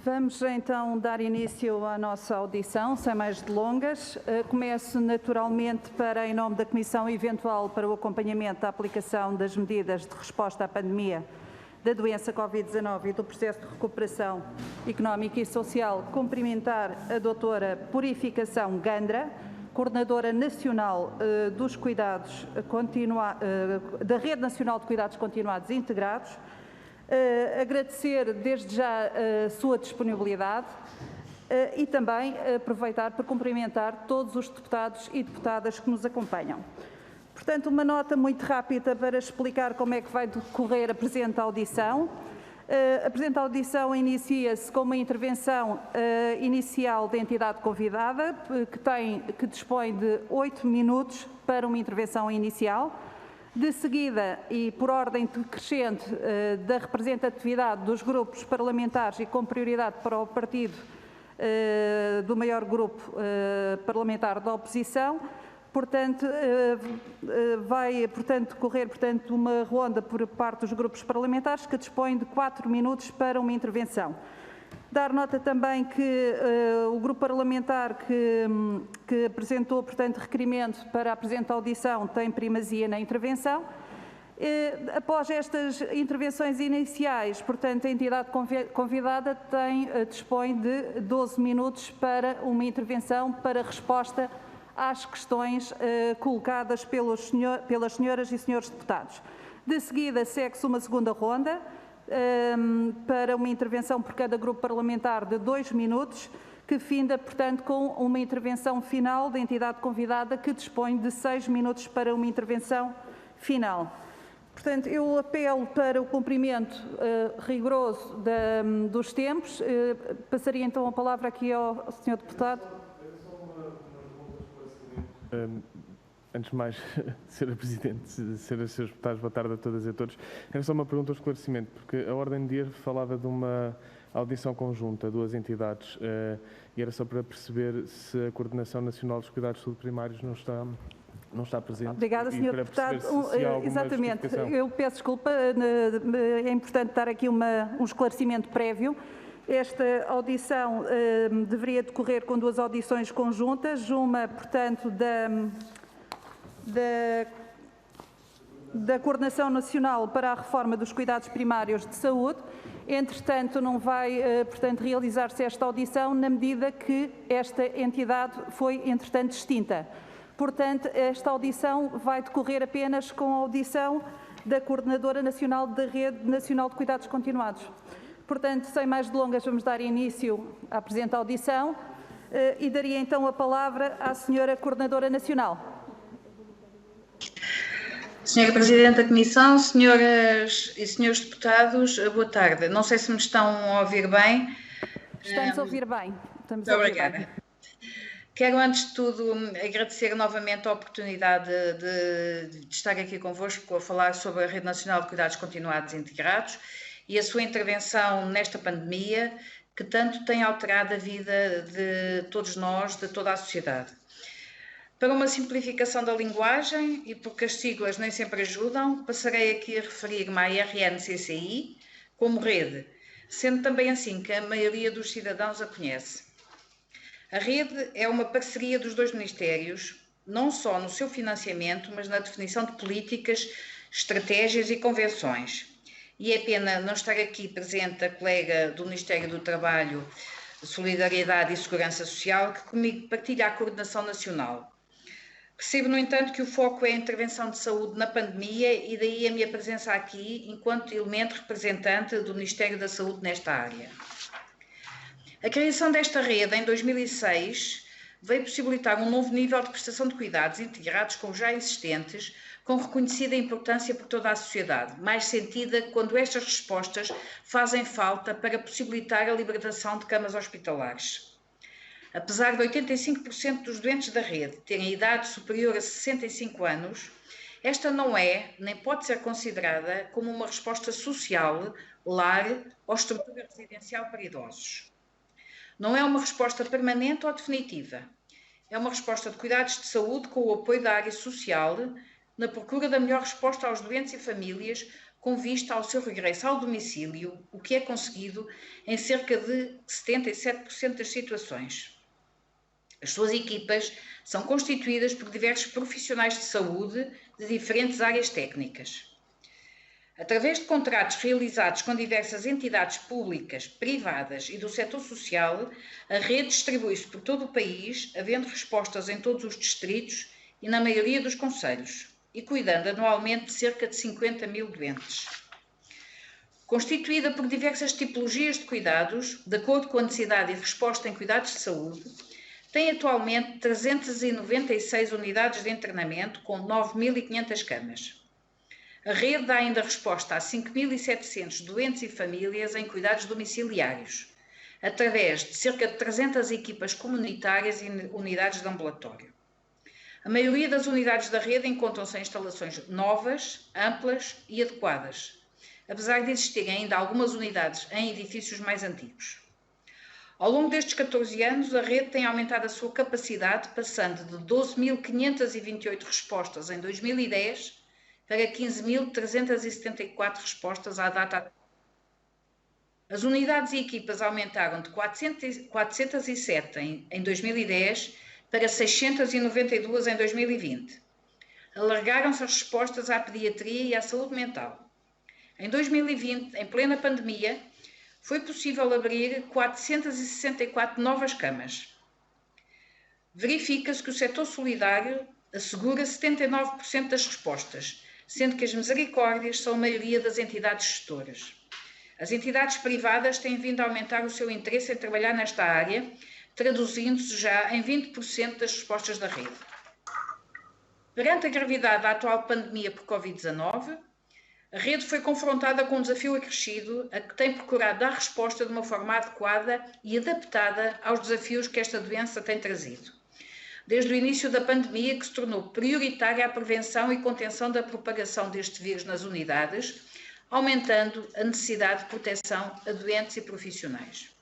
Vamos então dar início à nossa audição, sem mais delongas. Começo naturalmente em nome da Comissão Eventual para o Acompanhamento da Aplicação das Medidas de Resposta à Pandemia da doença Covid-19 e do processo de recuperação económica e social, cumprimentar a doutora Purificação Gandra, Coordenadora Nacional dos Cuidados da Rede Nacional de Cuidados Continuados e Integrados, agradecer desde já a sua disponibilidade e também aproveitar para cumprimentar todos os deputados e deputadas que nos acompanham. Portanto, uma nota muito rápida para explicar como é que vai decorrer a presente audição. A presente audição inicia-se com uma intervenção inicial da entidade convidada, que dispõe de 8 minutos para uma intervenção inicial. De seguida, e por ordem decrescente da representatividade dos grupos parlamentares e com prioridade para o partido do maior grupo parlamentar da oposição, portanto, vai decorrer uma ronda por parte dos grupos parlamentares que dispõem de 4 minutos para uma intervenção. Dar nota também que o grupo parlamentar que apresentou, portanto, requerimento para a presente audição tem primazia na intervenção. Após estas intervenções iniciais, portanto, a entidade convidada dispõe de 12 minutos para uma intervenção para resposta às questões colocadas pelas senhoras e senhores deputados. De seguida, segue-se uma segunda ronda, para uma intervenção por cada grupo parlamentar de 2 minutos, que finda, portanto, com uma intervenção final da entidade convidada, que dispõe de 6 minutos para uma intervenção final. Portanto, eu apelo para o cumprimento rigoroso dos tempos. Passaria então a palavra aqui ao Sr. Deputado. Antes de mais, Sra. Presidente, Sras. Srs. Deputados, boa tarde a todas e a todos. Era só uma pergunta ou esclarecimento, porque a ordem do dia falava de uma audição conjunta, duas entidades, e era só para perceber se a Coordenação Nacional dos Cuidados de Saúde Primários não está presente. Obrigada, Sr. Deputado. Exatamente. Eu peço desculpa, é importante dar aqui um esclarecimento prévio. Esta audição deveria decorrer com 2 audições conjuntas, uma, portanto, da Coordenação Nacional para a Reforma dos Cuidados Primários de Saúde. Entretanto, não vai, portanto, realizar-se esta audição na medida que esta entidade foi, entretanto, extinta. Portanto, esta audição vai decorrer apenas com a audição da Coordenadora Nacional da Rede Nacional de Cuidados Continuados. Portanto, sem mais delongas, vamos dar início à presente audição e daria então a palavra à Senhora Coordenadora Nacional. Senhora Presidente da Comissão, senhoras e senhores deputados, boa tarde. Não sei se me estão a ouvir bem. Estamos a ouvir bem. Muito obrigada. Quero, antes de tudo, agradecer novamente a oportunidade de estar aqui convosco a falar sobre a Rede Nacional de Cuidados Continuados e Integrados e a sua intervenção nesta pandemia que tanto tem alterado a vida de todos nós, de toda a sociedade. Para uma simplificação da linguagem, e porque as siglas nem sempre ajudam, passarei aqui a referir-me à RNCCI como rede, sendo também assim que a maioria dos cidadãos a conhece. A rede é uma parceria dos 2 ministérios, não só no seu financiamento, mas na definição de políticas, estratégias e convenções. E é pena não estar aqui presente a colega do Ministério do Trabalho, Solidariedade e Segurança Social, que comigo partilha a coordenação nacional. Percebo, no entanto, que o foco é a intervenção de saúde na pandemia e daí a minha presença aqui enquanto elemento representante do Ministério da Saúde nesta área. A criação desta rede em 2006 veio possibilitar um novo nível de prestação de cuidados integrados com os já existentes, com reconhecida importância por toda a sociedade, mais sentida quando estas respostas fazem falta para possibilitar a libertação de camas hospitalares. Apesar de 85% dos doentes da rede terem idade superior a 65 anos, esta não é, nem pode ser considerada como uma resposta social, lar ou estrutura residencial para idosos. Não é uma resposta permanente ou definitiva. É uma resposta de cuidados de saúde com o apoio da área social, na procura da melhor resposta aos doentes e famílias, com vista ao seu regresso ao domicílio, o que é conseguido em cerca de 77% das situações. As suas equipas são constituídas por diversos profissionais de saúde de diferentes áreas técnicas. Através de contratos realizados com diversas entidades públicas, privadas e do setor social, a rede distribui-se por todo o país, havendo respostas em todos os distritos e na maioria dos concelhos, e cuidando anualmente de cerca de 50 mil doentes. Constituída por diversas tipologias de cuidados, de acordo com a necessidade e resposta em cuidados de saúde, tem atualmente 396 unidades de internamento com 9.500 camas. A rede dá ainda resposta a 5.700 doentes e famílias em cuidados domiciliários, através de cerca de 300 equipas comunitárias e unidades de ambulatório. A maioria das unidades da rede encontram-se em instalações novas, amplas e adequadas, apesar de existirem ainda algumas unidades em edifícios mais antigos. Ao longo destes 14 anos, a rede tem aumentado a sua capacidade, passando de 12.528 respostas em 2010 para 15.374 respostas à data atual. As unidades e equipas aumentaram de 407 em 2010 para 692 em 2020. Alargaram-se as respostas à pediatria e à saúde mental. Em 2020, em plena pandemia, foi possível abrir 464 novas camas. Verifica-se que o setor solidário assegura 79% das respostas, sendo que as misericórdias são a maioria das entidades gestoras. As entidades privadas têm vindo a aumentar o seu interesse em trabalhar nesta área, traduzindo-se já em 20% das respostas da rede. Perante a gravidade da atual pandemia por Covid-19, a rede foi confrontada com um desafio acrescido a que tem procurado dar resposta de uma forma adequada e adaptada aos desafios que esta doença tem trazido. Desde o início da pandemia, que se tornou prioritária a prevenção e contenção da propagação deste vírus nas unidades, aumentando a necessidade de proteção a doentes e profissionais.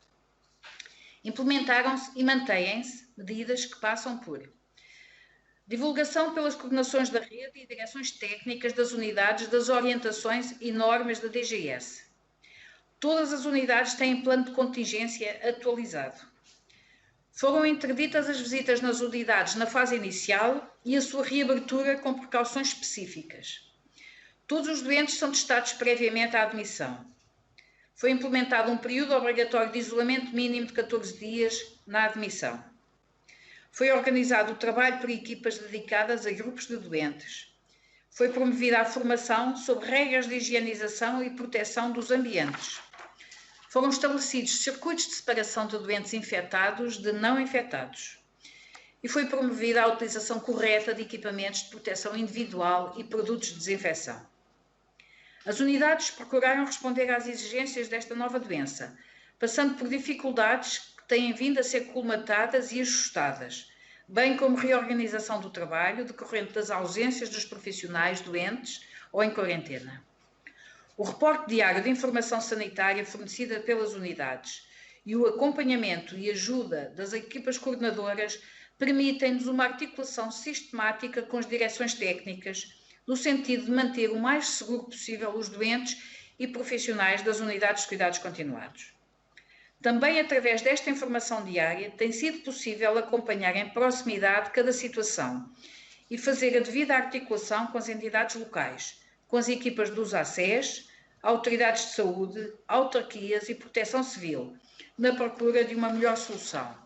Implementaram-se e mantêm-se medidas que passam por divulgação pelas coordenações da rede e direções técnicas das unidades das orientações e normas da DGS. Todas as unidades têm plano de contingência atualizado. Foram interditas as visitas nas unidades na fase inicial e a sua reabertura com precauções específicas. Todos os doentes são testados previamente à admissão. Foi implementado um período obrigatório de isolamento mínimo de 14 dias na admissão. Foi organizado o trabalho por equipas dedicadas a grupos de doentes. Foi promovida a formação sobre regras de higienização e proteção dos ambientes. Foram estabelecidos circuitos de separação de doentes infectados de não infectados. E foi promovida a utilização correta de equipamentos de proteção individual e produtos de desinfecção. As unidades procuraram responder às exigências desta nova doença, passando por dificuldades que têm vindo a ser colmatadas e ajustadas, bem como reorganização do trabalho decorrente das ausências dos profissionais doentes ou em quarentena. O reporte diário de informação sanitária fornecida pelas unidades e o acompanhamento e ajuda das equipas coordenadoras permitem-nos uma articulação sistemática com as direções técnicas, no sentido de manter o mais seguro possível os doentes e profissionais das unidades de cuidados continuados. Também através desta informação diária tem sido possível acompanhar em proximidade cada situação e fazer a devida articulação com as entidades locais, com as equipas dos ACES, autoridades de saúde, autarquias e proteção civil, na procura de uma melhor solução.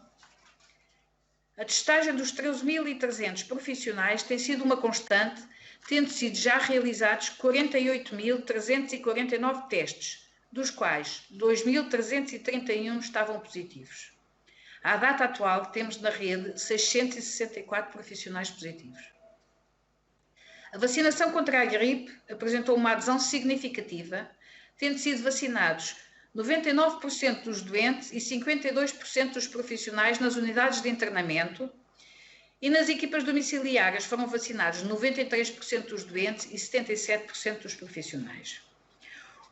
A testagem dos 13.300 profissionais tem sido uma constante, tendo sido já realizados 48.349 testes, dos quais 2.331 estavam positivos. À data atual, temos na rede 664 profissionais positivos. A vacinação contra a gripe apresentou uma adesão significativa, tendo sido vacinados 99% dos doentes e 52% dos profissionais nas unidades de internamento, e nas equipas domiciliárias foram vacinados 93% dos doentes e 77% dos profissionais.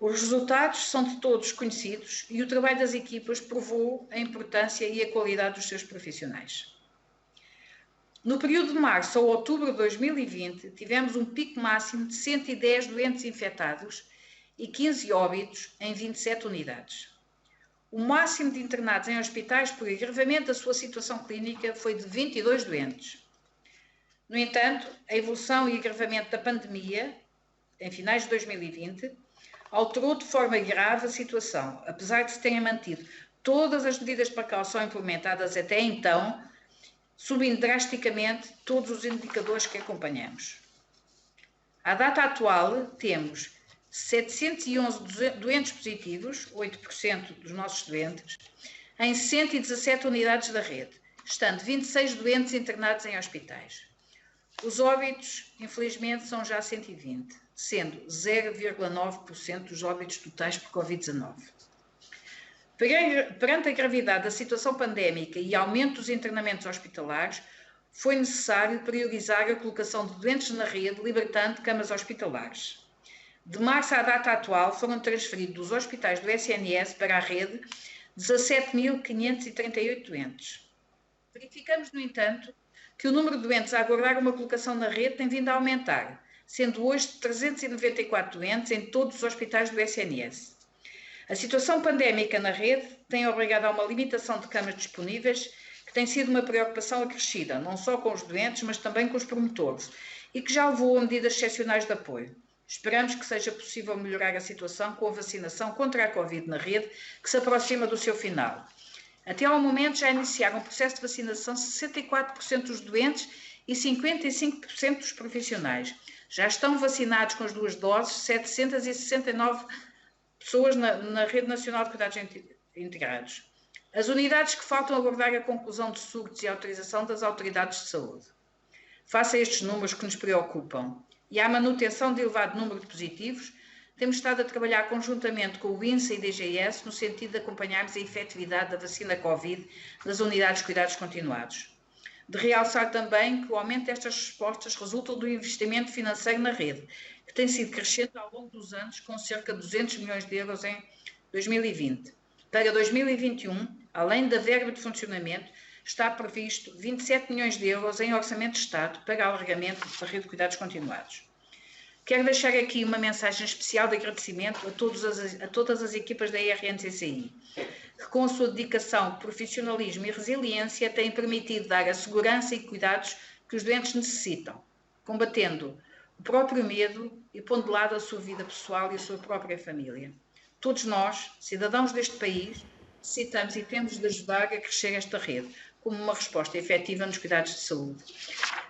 Os resultados são de todos conhecidos e o trabalho das equipas provou a importância e a qualidade dos seus profissionais. No período de março a outubro de 2020, tivemos um pico máximo de 110 doentes infectados e 15 óbitos em 27 unidades. O máximo de internados em hospitais por agravamento da sua situação clínica foi de 22 doentes. No entanto, a evolução e agravamento da pandemia, em finais de 2020, alterou de forma grave a situação, apesar de se terem mantido todas as medidas de precaução implementadas até então, subindo drasticamente todos os indicadores que acompanhamos. À data atual, temos 711 doentes positivos, 8% dos nossos doentes, em 117 unidades da rede, estando 26 doentes internados em hospitais. Os óbitos, infelizmente, são já 120, sendo 0,9% dos óbitos totais por Covid-19. Perante a gravidade da situação pandémica e aumento dos internamentos hospitalares, foi necessário priorizar a colocação de doentes na rede, libertando camas hospitalares. De março à data atual, foram transferidos dos hospitais do SNS para a rede 17.538 doentes. Verificamos, no entanto, que o número de doentes a aguardar uma colocação na rede tem vindo a aumentar, sendo hoje de 394 doentes em todos os hospitais do SNS. A situação pandémica na rede tem obrigado a uma limitação de camas disponíveis, que tem sido uma preocupação acrescida, não só com os doentes, mas também com os promotores, e que já levou a medidas excepcionais de apoio. Esperamos que seja possível melhorar a situação com a vacinação contra a Covid na rede, que se aproxima do seu final. Até ao momento já iniciaram o processo de vacinação 64% dos doentes e 55% dos profissionais. Já estão vacinados com as 2 doses 769 pessoas na Rede Nacional de Cuidados Integrados. As unidades que faltam aguardar a conclusão de surtos e autorização das autoridades de saúde. Face a estes números que nos preocupam e à manutenção de elevado número de positivos, temos estado a trabalhar conjuntamente com o INSA e DGS no sentido de acompanharmos a efetividade da vacina Covid nas unidades de cuidados continuados. De realçar também que o aumento destas respostas resulta do investimento financeiro na rede, que tem sido crescente ao longo dos anos, com cerca de 200 milhões de euros em 2020. Para 2021, além da verba de funcionamento, está previsto 27 milhões de euros em orçamento de Estado para alargamento da rede de cuidados continuados. Quero deixar aqui uma mensagem especial de agradecimento a todas as equipas da RNCCI, que com a sua dedicação, profissionalismo e resiliência têm permitido dar a segurança e cuidados que os doentes necessitam, combatendo o próprio medo e pondo de lado a sua vida pessoal e a sua própria família. Todos nós, cidadãos deste país, necessitamos e temos de ajudar a crescer esta rede, como uma resposta efetiva nos cuidados de saúde.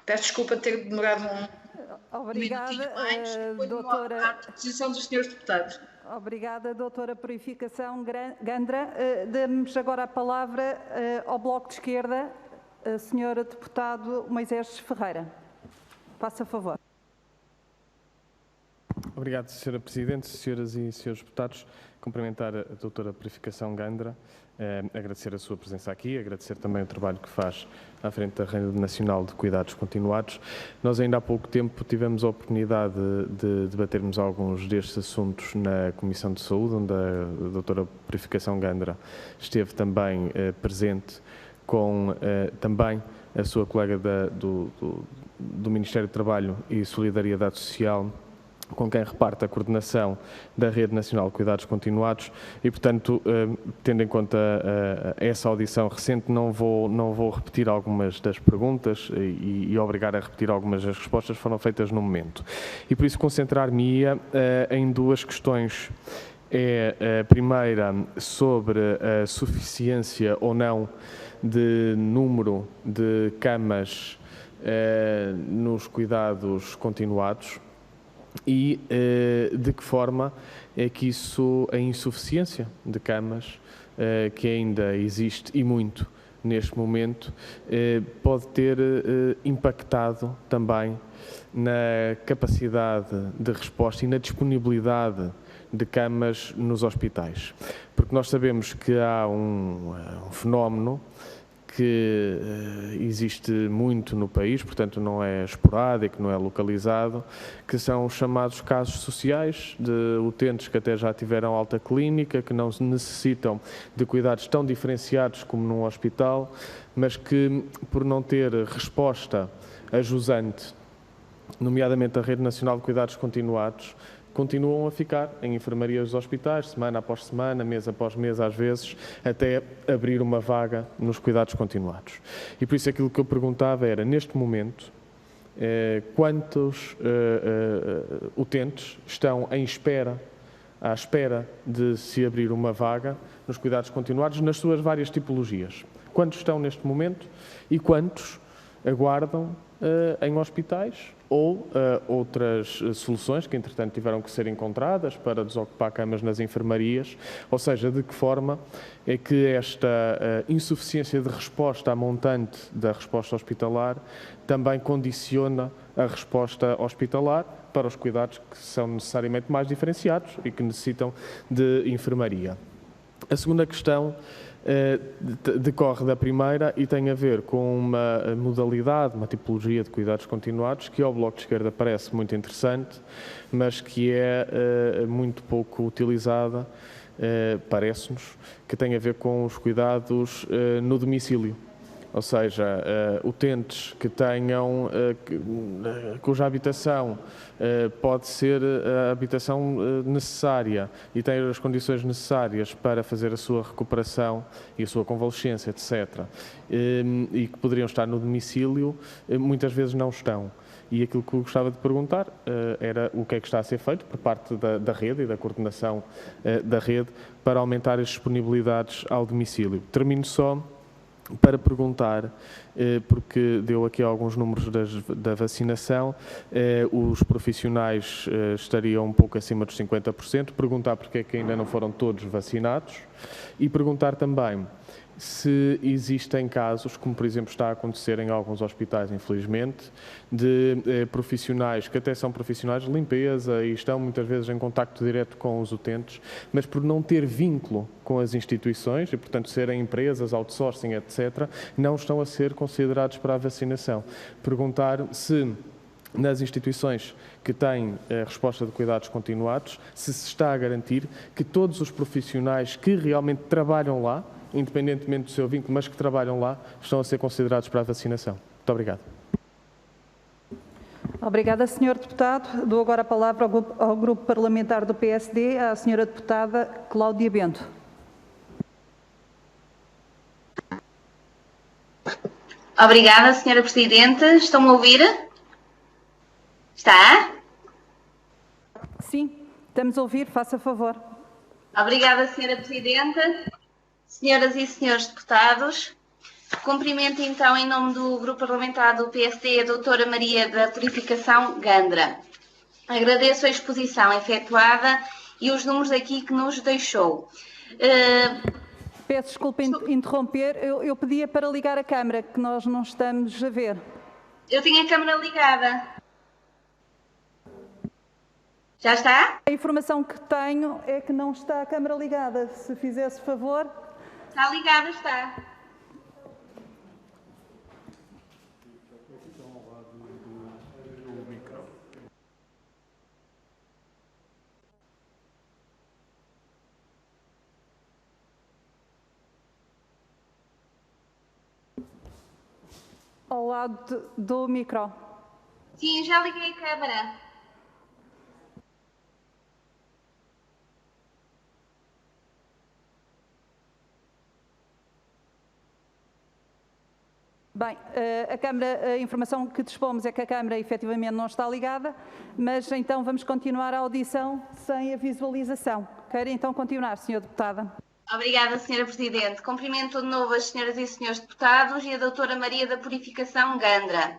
Peço desculpa de ter demorado Obrigada, mais, doutora. À disposição dos senhores deputados. Obrigada, doutora Purificação Gandra. Damos agora a palavra ao Bloco de Esquerda, a senhora deputado Moisés Ferreira. Faça favor. Obrigado, Sra. Presidente, senhoras e senhores deputados. Cumprimentar a doutora Purificação Gandra, agradecer a sua presença aqui, agradecer também o trabalho que faz à frente da Rede Nacional de Cuidados Continuados. Nós ainda há pouco tempo tivemos a oportunidade de debatermos alguns destes assuntos na Comissão de Saúde, onde a doutora Purificação Gandra esteve também presente com também a sua colega do Ministério do Trabalho e Solidariedade Social, com quem reparte a coordenação da Rede Nacional de Cuidados Continuados e, portanto, tendo em conta essa audição recente, não vou repetir algumas das perguntas e obrigar a repetir algumas das respostas que foram feitas no momento. E, por isso, concentrar-me-ia em 2 questões. A primeira sobre a suficiência ou não de número de camas nos cuidados continuados, e de que forma é que a insuficiência de camas, que ainda existe e muito neste momento, pode ter impactado também na capacidade de resposta e na disponibilidade de camas nos hospitais. Porque nós sabemos que há um fenómeno que existe muito no país, portanto não é esporádico, não é localizado, que são os chamados casos sociais de utentes que até já tiveram alta clínica, que não necessitam de cuidados tão diferenciados como num hospital, mas que por não ter resposta ajusante, nomeadamente a Rede Nacional de Cuidados Continuados, continuam a ficar em enfermarias dos hospitais, semana após semana, mês após mês, às vezes, até abrir uma vaga nos cuidados continuados. E por isso aquilo que eu perguntava era, neste momento, quantos utentes estão à espera de se abrir uma vaga nos cuidados continuados nas suas várias tipologias? Quantos estão neste momento e quantos aguardam em hospitais ou outras soluções que, entretanto, tiveram que ser encontradas para desocupar camas nas enfermarias? Ou seja, de que forma é que esta insuficiência de resposta à montante da resposta hospitalar também condiciona a resposta hospitalar para os cuidados que são necessariamente mais diferenciados e que necessitam de enfermaria? A segunda questão decorre da primeira e tem a ver com uma modalidade, uma tipologia de cuidados continuados que ao Bloco de Esquerda parece muito interessante, mas que é muito pouco utilizada, parece-nos, que tem a ver com os cuidados no domicílio. Ou seja, utentes que tenham, cuja habitação pode ser a habitação necessária e têm as condições necessárias para fazer a sua recuperação e a sua convalescência, etc. E que poderiam estar no domicílio, muitas vezes não estão. E aquilo que eu gostava de perguntar era o que é que está a ser feito por parte da rede e da coordenação da rede para aumentar as disponibilidades ao domicílio. Termino só para perguntar, porque deu aqui alguns números da vacinação, os profissionais estariam um pouco acima dos 50%, perguntar porque é que ainda não foram todos vacinados e perguntar também se existem casos, como por exemplo está a acontecer em alguns hospitais, infelizmente, de profissionais que até são profissionais de limpeza e estão muitas vezes em contacto direto com os utentes, mas por não ter vínculo com as instituições e, portanto, serem empresas, outsourcing, etc., não estão a ser considerados para a vacinação. Perguntar se nas instituições que têm a resposta de cuidados continuados, se está a garantir que todos os profissionais que realmente trabalham lá, independentemente do seu vínculo, mas que trabalham lá, estão a ser considerados para a vacinação. Muito obrigado. Obrigada, Sr. Deputado. Dou agora a palavra ao Grupo Parlamentar do PSD, à Sra. Deputada Cláudia Bento. Obrigada, Sra. Presidente. Estão-me a ouvir? Está? Sim, estamos a ouvir, faça favor. Obrigada, Sra. Presidente. Senhoras e senhores deputados, cumprimento então em nome do Grupo Parlamentar do PSD a doutora Maria da Purificação Gandra. Agradeço a exposição efetuada e os números aqui que nos deixou. Peço desculpa interromper, eu pedia para ligar a câmara, que nós não estamos a ver. Eu tinha a câmara ligada. Já está? A informação que tenho é que não está a câmara ligada. Se fizesse favor... Está ligada, está. Ao lado do micro. Sim, já liguei a câmara. Bem, a informação que dispomos é que a câmara efetivamente não está ligada, mas então vamos continuar a audição sem a visualização. Quer então continuar, Sra. Deputada? Obrigada, Sra. Presidente. Cumprimento de novo as senhoras e senhores deputados e a doutora Maria da Purificação Gandra.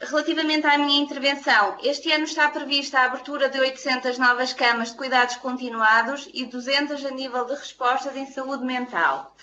Relativamente à minha intervenção, este ano está prevista a abertura de 800 novas camas de cuidados continuados e 200 a nível de respostas em saúde mental.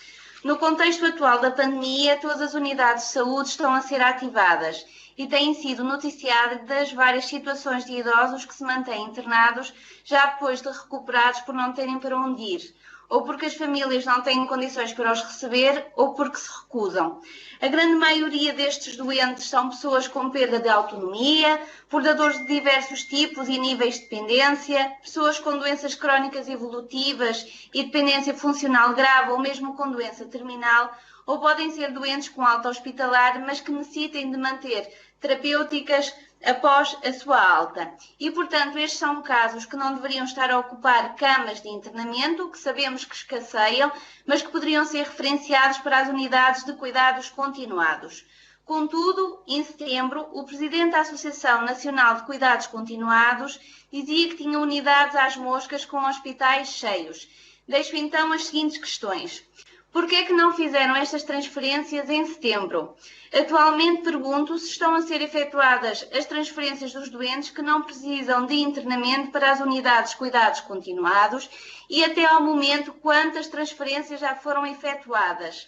No contexto atual da pandemia, todas as unidades de saúde estão a ser ativadas e têm sido noticiadas várias situações de idosos que se mantêm internados já depois de recuperados por não terem para onde ir, ou porque as famílias não têm condições para os receber, ou porque se recusam. A grande maioria destes doentes são pessoas com perda de autonomia, portadores de diversos tipos e níveis de dependência, pessoas com doenças crónicas evolutivas e dependência funcional grave ou mesmo com doença terminal, ou podem ser doentes com alta hospitalar, mas que necessitem de manter terapêuticas após a sua alta. E, portanto, estes são casos que não deveriam estar a ocupar camas de internamento, que sabemos que escasseiam, mas que poderiam ser referenciados para as unidades de cuidados continuados. Contudo, em setembro, o presidente da Associação Nacional de Cuidados Continuados dizia que tinha unidades às moscas com hospitais cheios. Deixo então as seguintes questões. Por que é que não fizeram estas transferências em setembro? Atualmente pergunto se estão a ser efetuadas as transferências dos doentes que não precisam de internamento para as unidades de cuidados continuados e até ao momento quantas transferências já foram efetuadas.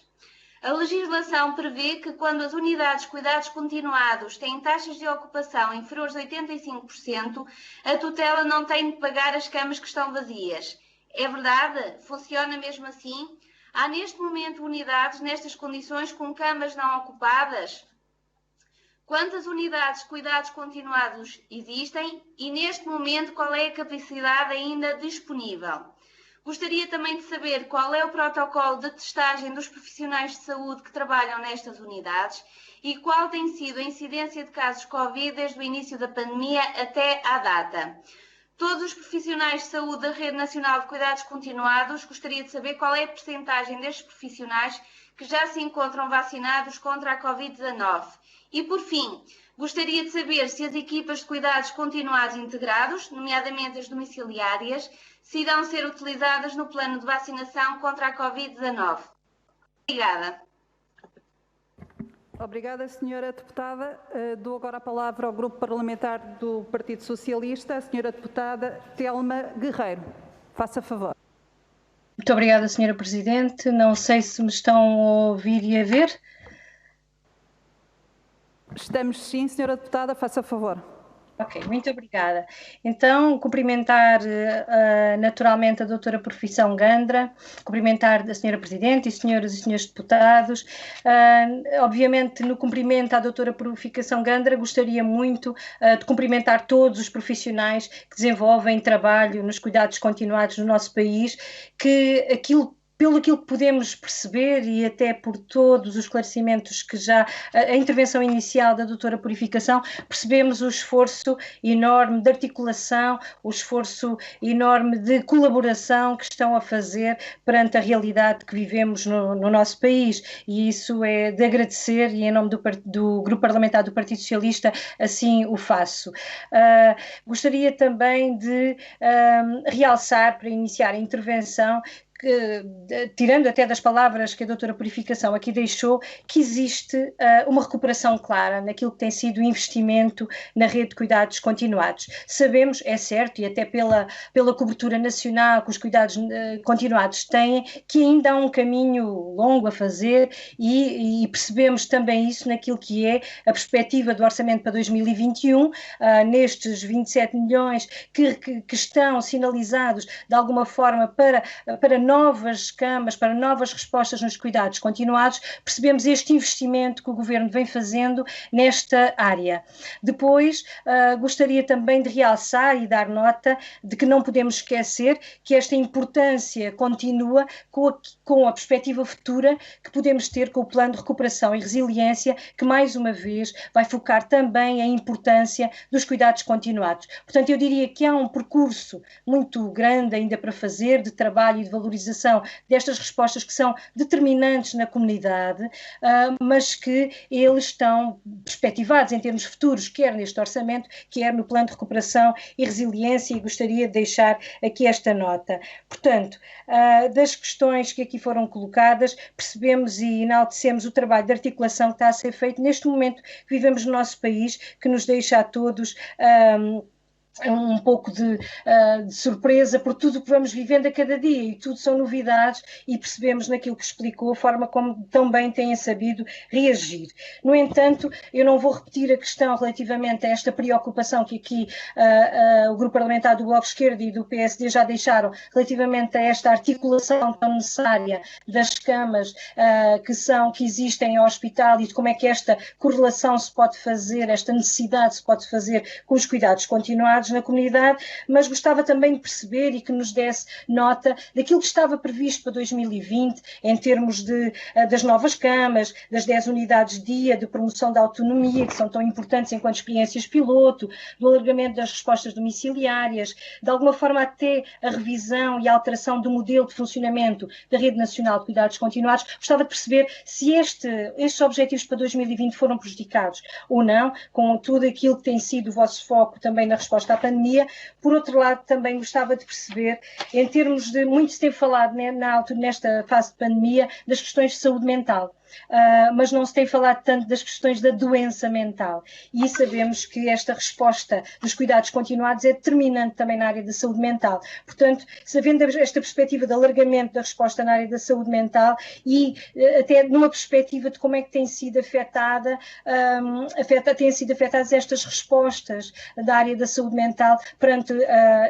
A legislação prevê que quando as unidades de cuidados continuados têm taxas de ocupação inferiores a 85%, a tutela não tem de pagar as camas que estão vazias. É verdade? Funciona mesmo assim? Há neste momento unidades nestas condições com camas não ocupadas? Quantas unidades de cuidados continuados existem e neste momento qual é a capacidade ainda disponível? Gostaria também de saber qual é o protocolo de testagem dos profissionais de saúde que trabalham nestas unidades e qual tem sido a incidência de casos Covid desde o início da pandemia até à data. Todos os profissionais de saúde da Rede Nacional de Cuidados Continuados, gostaria de saber qual é a percentagem destes profissionais que já se encontram vacinados contra a Covid-19. E, por fim, gostaria de saber se as equipas de cuidados continuados integrados, nomeadamente as domiciliárias, se irão ser utilizadas no plano de vacinação contra a Covid-19. Obrigada. Obrigada, senhora deputada. Dou agora a palavra ao Grupo Parlamentar do Partido Socialista, a senhora deputada Telma Guerreiro. Faça favor. Muito obrigada, senhora Presidente. Não sei se me estão a ouvir e a ver. Estamos sim, senhora deputada, faça favor. Ok, muito obrigada. Então, cumprimentar naturalmente a doutora Profissão Gandra, cumprimentar a senhora Presidente e senhoras e senhores deputados. Obviamente, no cumprimento à doutora Purificação Gandra, gostaria muito de cumprimentar todos os profissionais que desenvolvem trabalho nos cuidados continuados no nosso país, que pelo aquilo que podemos perceber e até por todos os esclarecimentos que já, a intervenção inicial da doutora Purificação, percebemos o esforço enorme de articulação, o esforço enorme de colaboração que estão a fazer perante a realidade que vivemos no nosso país, e isso é de agradecer, e em nome do Grupo Parlamentar do Partido Socialista assim o faço. Gostaria também de realçar, para iniciar a intervenção, tirando até das palavras que a doutora Purificação aqui deixou, que existe uma recuperação clara naquilo que tem sido o investimento na rede de cuidados continuados. Sabemos, é certo, e até pela cobertura nacional que os cuidados continuados têm, que ainda há um caminho longo a fazer e percebemos também isso naquilo que é a perspectiva do orçamento para 2021, nestes 27 milhões que estão sinalizados de alguma forma para novas camas, para novas respostas nos cuidados continuados, percebemos este investimento que o Governo vem fazendo nesta área. Depois, gostaria também de realçar e dar nota de que não podemos esquecer que esta importância continua com a perspectiva futura que podemos ter com o Plano de Recuperação e Resiliência, que mais uma vez vai focar também a importância dos cuidados continuados. Portanto, eu diria que há um percurso muito grande ainda para fazer de trabalho e de valorização destas respostas que são determinantes na comunidade, mas que eles estão perspectivados em termos futuros, quer neste orçamento, quer no Plano de Recuperação e Resiliência, e gostaria de deixar aqui esta nota. Portanto, das questões que aqui foram colocadas, percebemos e enaltecemos o trabalho de articulação que está a ser feito neste momento que vivemos no nosso país, que nos deixa a todos um pouco de surpresa por tudo o que vamos vivendo a cada dia, e tudo são novidades, e percebemos naquilo que explicou a forma como tão bem têm sabido reagir. No entanto, eu não vou repetir a questão relativamente a esta preocupação que aqui o Grupo Parlamentar do Bloco Esquerdo e do PSD já deixaram relativamente a esta articulação tão necessária das camas que existem ao hospital, e de como é que esta correlação se pode fazer, esta necessidade se pode fazer com os cuidados continuados. continuados na comunidade, mas gostava também de perceber e que nos desse nota daquilo que estava previsto para 2020, em termos das novas camas, das 10 unidades dia, de promoção da autonomia, que são tão importantes enquanto experiências piloto, do alargamento das respostas domiciliárias, de alguma forma até a revisão e a alteração do modelo de funcionamento da Rede Nacional de Cuidados Continuados. Gostava de perceber se estes objetivos para 2020 foram prejudicados ou não, com tudo aquilo que tem sido o vosso foco também na resposta à pandemia. Por outro lado, também gostava de perceber, em termos de, muito se tem falado nesta fase de pandemia, das questões de saúde mental. Mas não se tem falado tanto das questões da doença mental, e sabemos que esta resposta dos cuidados continuados é determinante também na área da saúde mental. Portanto, sabendo esta perspectiva de alargamento da resposta na área da saúde mental e até numa perspectiva de como é que têm sido afetadas estas respostas da área da saúde mental perante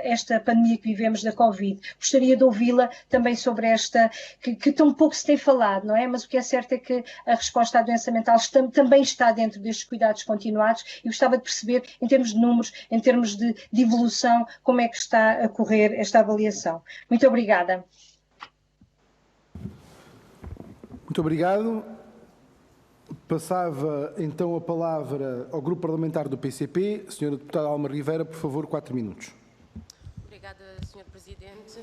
esta pandemia que vivemos da Covid. Gostaria de ouvi-la também sobre esta, que tão pouco se tem falado, não é? Mas o que é certo é que a resposta à doença mental também está dentro destes cuidados continuados, e gostava de perceber, em termos de números, em termos de evolução, como é que está a correr esta avaliação. Muito obrigada. Muito obrigado. Passava então a palavra ao Grupo Parlamentar do PCP. Senhora Deputada Alma Rivera, por favor, 4 minutos. Obrigada, Sr. Presidente.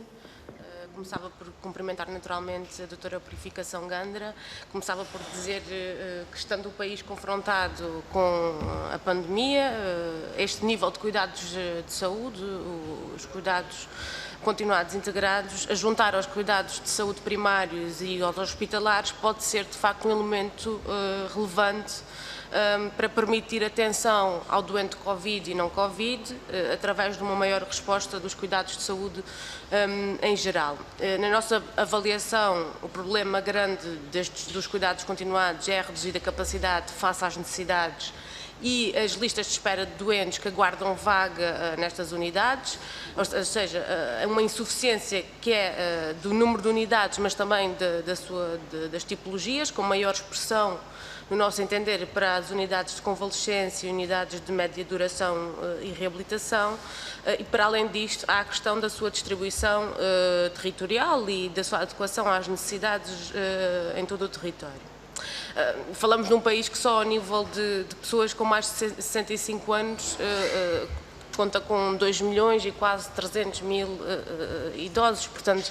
Começava por cumprimentar naturalmente a doutora Purificação Gandra. Começava por dizer que, estando o país confrontado com a pandemia, este nível de cuidados de saúde, os cuidados continuados integrados, a juntar aos cuidados de saúde primários e aos hospitalares, pode ser de facto um elemento relevante para permitir atenção ao doente Covid e não Covid, através de uma maior resposta dos cuidados de saúde em geral. Na nossa avaliação, o problema grande dos cuidados continuados é a reduzida capacidade face às necessidades e as listas de espera de doentes que aguardam vaga nestas unidades, ou seja, uma insuficiência que é do número de unidades, mas também das tipologias, com maior expressão, no nosso entender, para as unidades de convalescência e unidades de média duração e reabilitação, e para além disto há a questão da sua distribuição territorial e da sua adequação às necessidades em todo o território. Falamos de um país que só ao nível de pessoas com mais de 65 anos conta com 2 milhões e quase 300 mil idosos, portanto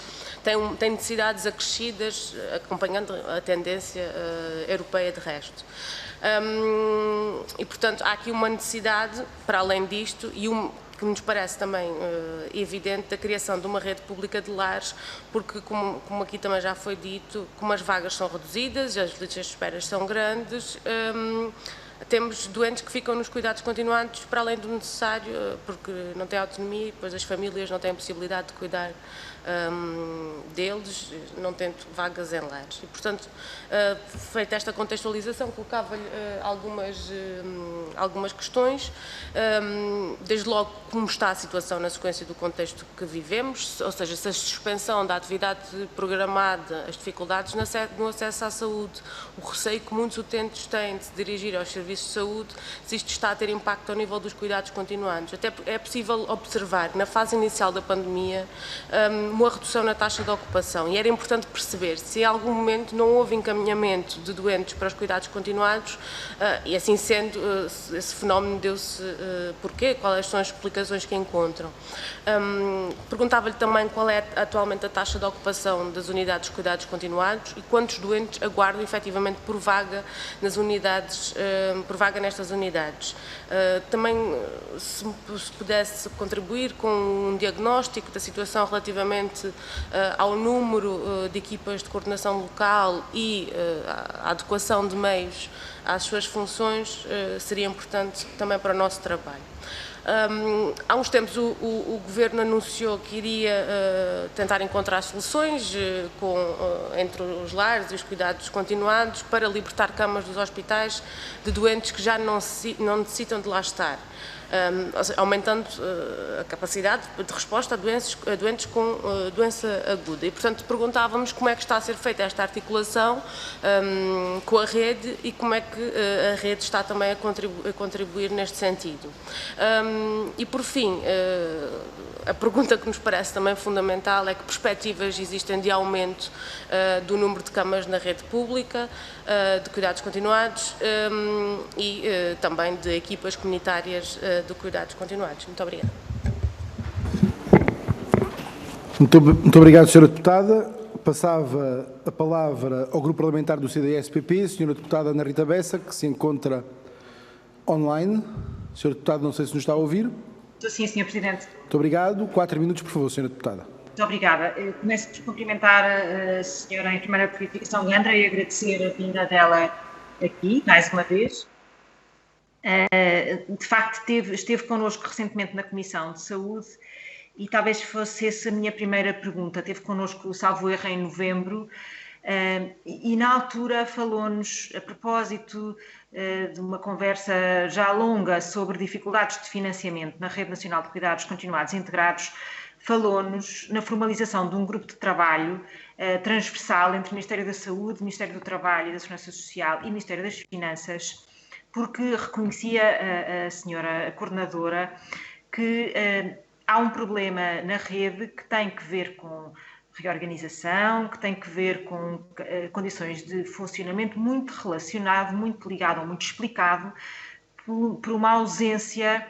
tem necessidades acrescidas, acompanhando a tendência europeia de resto. E portanto há aqui uma necessidade, para além disto, e que nos parece também evidente, da criação de uma rede pública de lares, porque, como aqui também já foi dito, como as vagas são reduzidas, as listas de espera são grandes, temos doentes que ficam nos cuidados continuados para além do necessário, porque não têm autonomia e depois as famílias não têm possibilidade de cuidar deles, não tendo vagas em lares. E, portanto, feita esta contextualização, colocava-lhe algumas questões, desde logo como está a situação na sequência do contexto que vivemos, ou seja, se a suspensão da atividade programada, as dificuldades no acesso à saúde, o receio que muitos utentes têm de se dirigir aos serviços de saúde, se isto está a ter impacto ao nível dos cuidados continuados. Até é possível observar, na fase inicial da pandemia, uma redução na taxa de ocupação, e era importante perceber se em algum momento não houve encaminhamento de doentes para os cuidados continuados, e assim sendo, esse fenómeno deu-se porquê, quais são as explicações que encontram. Perguntava-lhe também qual é atualmente a taxa de ocupação das unidades de cuidados continuados e quantos doentes aguardam efetivamente por vaga nas unidades, por vaga nestas unidades. Também se pudesse contribuir com um diagnóstico da situação relativamente ao número de equipas de coordenação local e à adequação de meios às suas funções, seria importante também para o nosso trabalho. Há uns tempos o Governo anunciou que iria tentar encontrar soluções entre os lares e os cuidados continuados para libertar camas dos hospitais de doentes que já não necessitam de lá estar. aumentando a capacidade de resposta a doentes com doença aguda. E, portanto, perguntávamos como é que está a ser feita esta articulação com a rede e como é que a rede está também a contribuir neste sentido. E, por fim, a pergunta que nos parece também fundamental é que perspectivas existem de aumento do número de camas na rede pública, de cuidados continuados e também de equipas comunitárias de cuidados continuados. Muito obrigada. Muito obrigado, Sra. Deputada. Passava a palavra ao Grupo Parlamentar do CDS-PP, a Sra. Deputada Ana Rita Bessa, que se encontra online. Sra. Deputada, não sei se nos está a ouvir. Sim, Sr. Presidente. Muito obrigado. 4 minutos, por favor, Sra. Deputada. Muito obrigada. Eu começo por cumprimentar a Sra. Enfermeira de Purificação Gandra e agradecer a vinda dela aqui, mais uma vez. De facto, esteve connosco recentemente na Comissão de Saúde e talvez fosse essa a minha primeira pergunta. Esteve connosco, salvo erro, em novembro e na altura falou-nos, a propósito de uma conversa já longa sobre dificuldades de financiamento na Rede Nacional de Cuidados Continuados e Integrados, falou-nos na formalização de um grupo de trabalho transversal entre o Ministério da Saúde, o Ministério do Trabalho e da Segurança Social e o Ministério das Finanças, porque reconhecia a senhora coordenadora que há um problema na rede que tem que ver com reorganização, que tem que ver com condições de funcionamento muito relacionado, muito ligado, muito explicado por uma ausência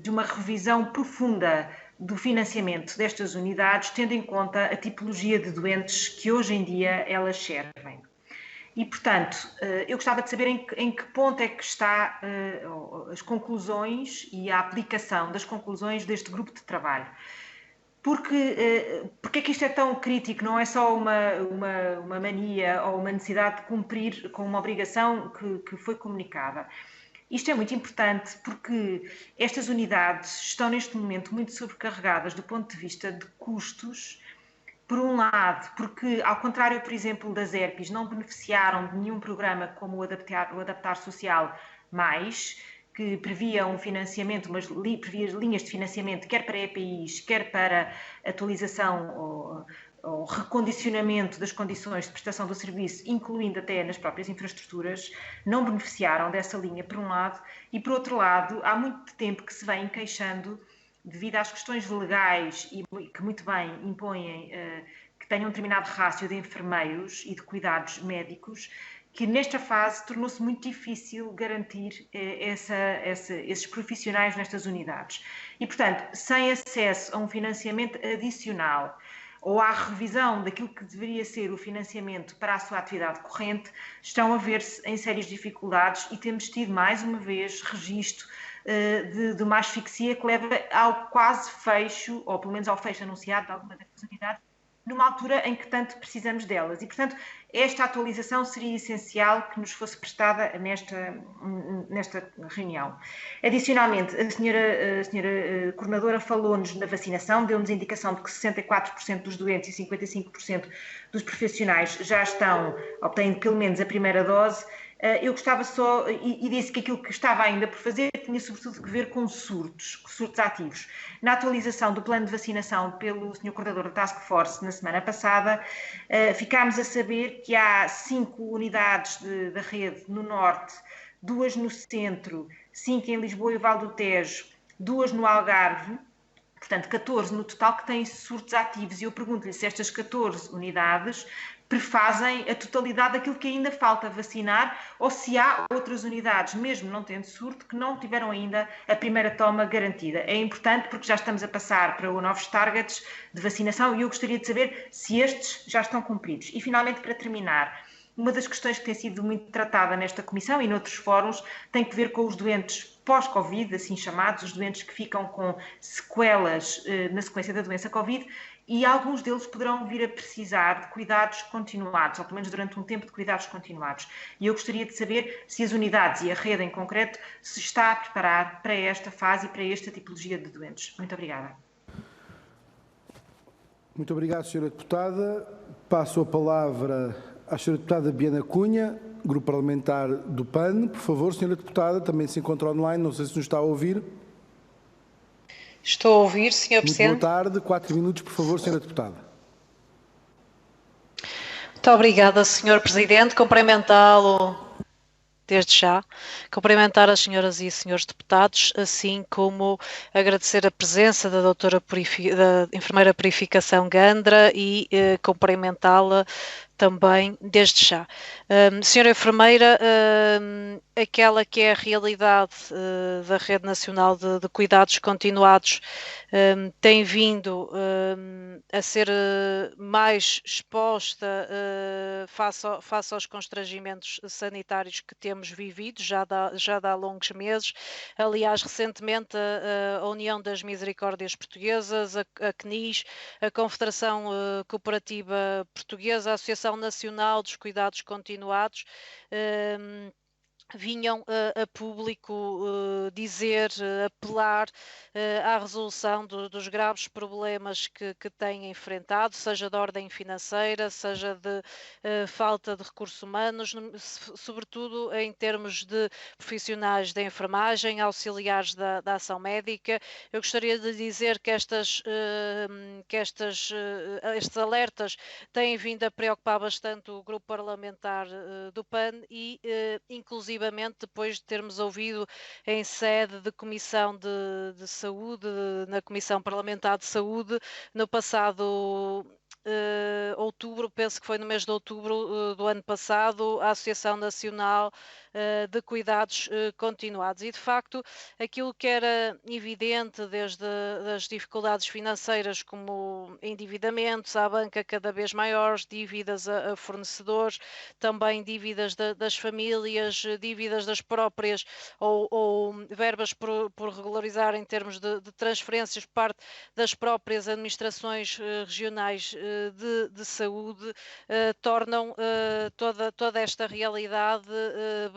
de uma revisão profunda do financiamento destas unidades, tendo em conta a tipologia de doentes que hoje em dia elas servem. E, portanto, eu gostava de saber em que ponto é que está as conclusões e a aplicação das conclusões deste grupo de trabalho. Porque é que isto é tão crítico? Não é só uma mania ou uma necessidade de cumprir com uma obrigação que foi comunicada. Isto é muito importante porque estas unidades estão neste momento muito sobrecarregadas do ponto de vista de custos, por um lado, porque ao contrário, por exemplo, das ERPs, não beneficiaram de nenhum programa como o Adaptar Social Mais, que previa um financiamento, previa linhas de financiamento quer para EPIs, quer para atualização ou recondicionamento das condições de prestação do serviço, incluindo até nas próprias infraestruturas, não beneficiaram dessa linha, por um lado, e por outro lado, há muito tempo que se vem queixando, devido às questões legais e que muito bem impõem que tenham um determinado rácio de enfermeiros e de cuidados médicos, que nesta fase tornou-se muito difícil garantir esses profissionais nestas unidades. E, portanto, sem acesso a um financiamento adicional ou à revisão daquilo que deveria ser o financiamento para a sua atividade corrente, estão a ver-se em sérias dificuldades e temos tido, mais uma vez, registro de uma asfixia que leva ao quase fecho, ou pelo menos ao fecho anunciado de alguma das unidades, numa altura em que tanto precisamos delas. E, portanto, esta atualização seria essencial que nos fosse prestada nesta reunião. Adicionalmente, a senhora coordenadora falou-nos na vacinação, deu-nos a indicação de que 64% dos doentes e 55% dos profissionais já obtêm pelo menos a primeira dose. Eu gostava só, e disse que aquilo que estava ainda por fazer tinha sobretudo que ver com surtos ativos. Na atualização do plano de vacinação pelo Sr. Coordenador da Task Force na semana passada, ficámos a saber que há 5 unidades da rede no Norte, 2 no Centro, 5 em Lisboa e Val do Tejo, 2 no Algarve, portanto 14 no total que têm surtos ativos. E eu pergunto-lhe se estas 14 unidades prefazem a totalidade daquilo que ainda falta vacinar ou se há outras unidades, mesmo não tendo surto, que não tiveram ainda a primeira toma garantida. É importante porque já estamos a passar para novos targets de vacinação e eu gostaria de saber se estes já estão cumpridos. E finalmente, para terminar, uma das questões que tem sido muito tratada nesta comissão e noutros fóruns tem que ver com os doentes pós-Covid, assim chamados, os doentes que ficam com sequelas na sequência da doença Covid, e alguns deles poderão vir a precisar de cuidados continuados, ou pelo menos durante um tempo de cuidados continuados. E eu gostaria de saber se as unidades e a rede em concreto se está a preparar para esta fase e para esta tipologia de doentes. Muito obrigada. Muito obrigado, Sra. Deputada. Passo a palavra à Sra. Deputada Biana Cunha. Grupo Parlamentar do PAN. Por favor, senhora deputada, também se encontra online, não sei se nos está a ouvir. Estou a ouvir, Sr. Presidente. Muito boa tarde. 4 minutos, por favor, senhora deputada. Muito obrigada, Sr. Presidente. Cumprimentá-lo desde já. Cumprimentar as senhoras e senhores deputados, assim como agradecer a presença da da enfermeira Purificação Gandra e cumprimentá-la também desde já. Senhora enfermeira, aquela que é a realidade da Rede Nacional de Cuidados Continuados tem vindo a ser mais exposta face aos constrangimentos sanitários que temos vivido já dá longos meses. Aliás, recentemente a União das Misericórdias Portuguesas, a CNIS, a Confederação Cooperativa Portuguesa, a Associação Nacional dos Cuidados Continuados, vinham a público dizer, apelar à resolução dos graves problemas que têm enfrentado, seja de ordem financeira, seja de falta de recursos humanos, sobretudo em termos de profissionais da enfermagem, auxiliares da ação médica. Eu gostaria de dizer que estes alertas têm vindo a preocupar bastante o grupo parlamentar do PAN e, inclusive, depois de termos ouvido em sede de Comissão de Saúde, na Comissão Parlamentar de Saúde, no passado outubro, penso que foi no mês de outubro do ano passado, a Associação Nacional de Cuidados Continuados. E, de facto, aquilo que era evidente desde as dificuldades financeiras, como endividamentos à banca cada vez maiores, dívidas a fornecedores, também dívidas das famílias, dívidas das próprias ou verbas por regularizar em termos de transferências por parte das próprias administrações regionais de saúde, tornam toda esta realidade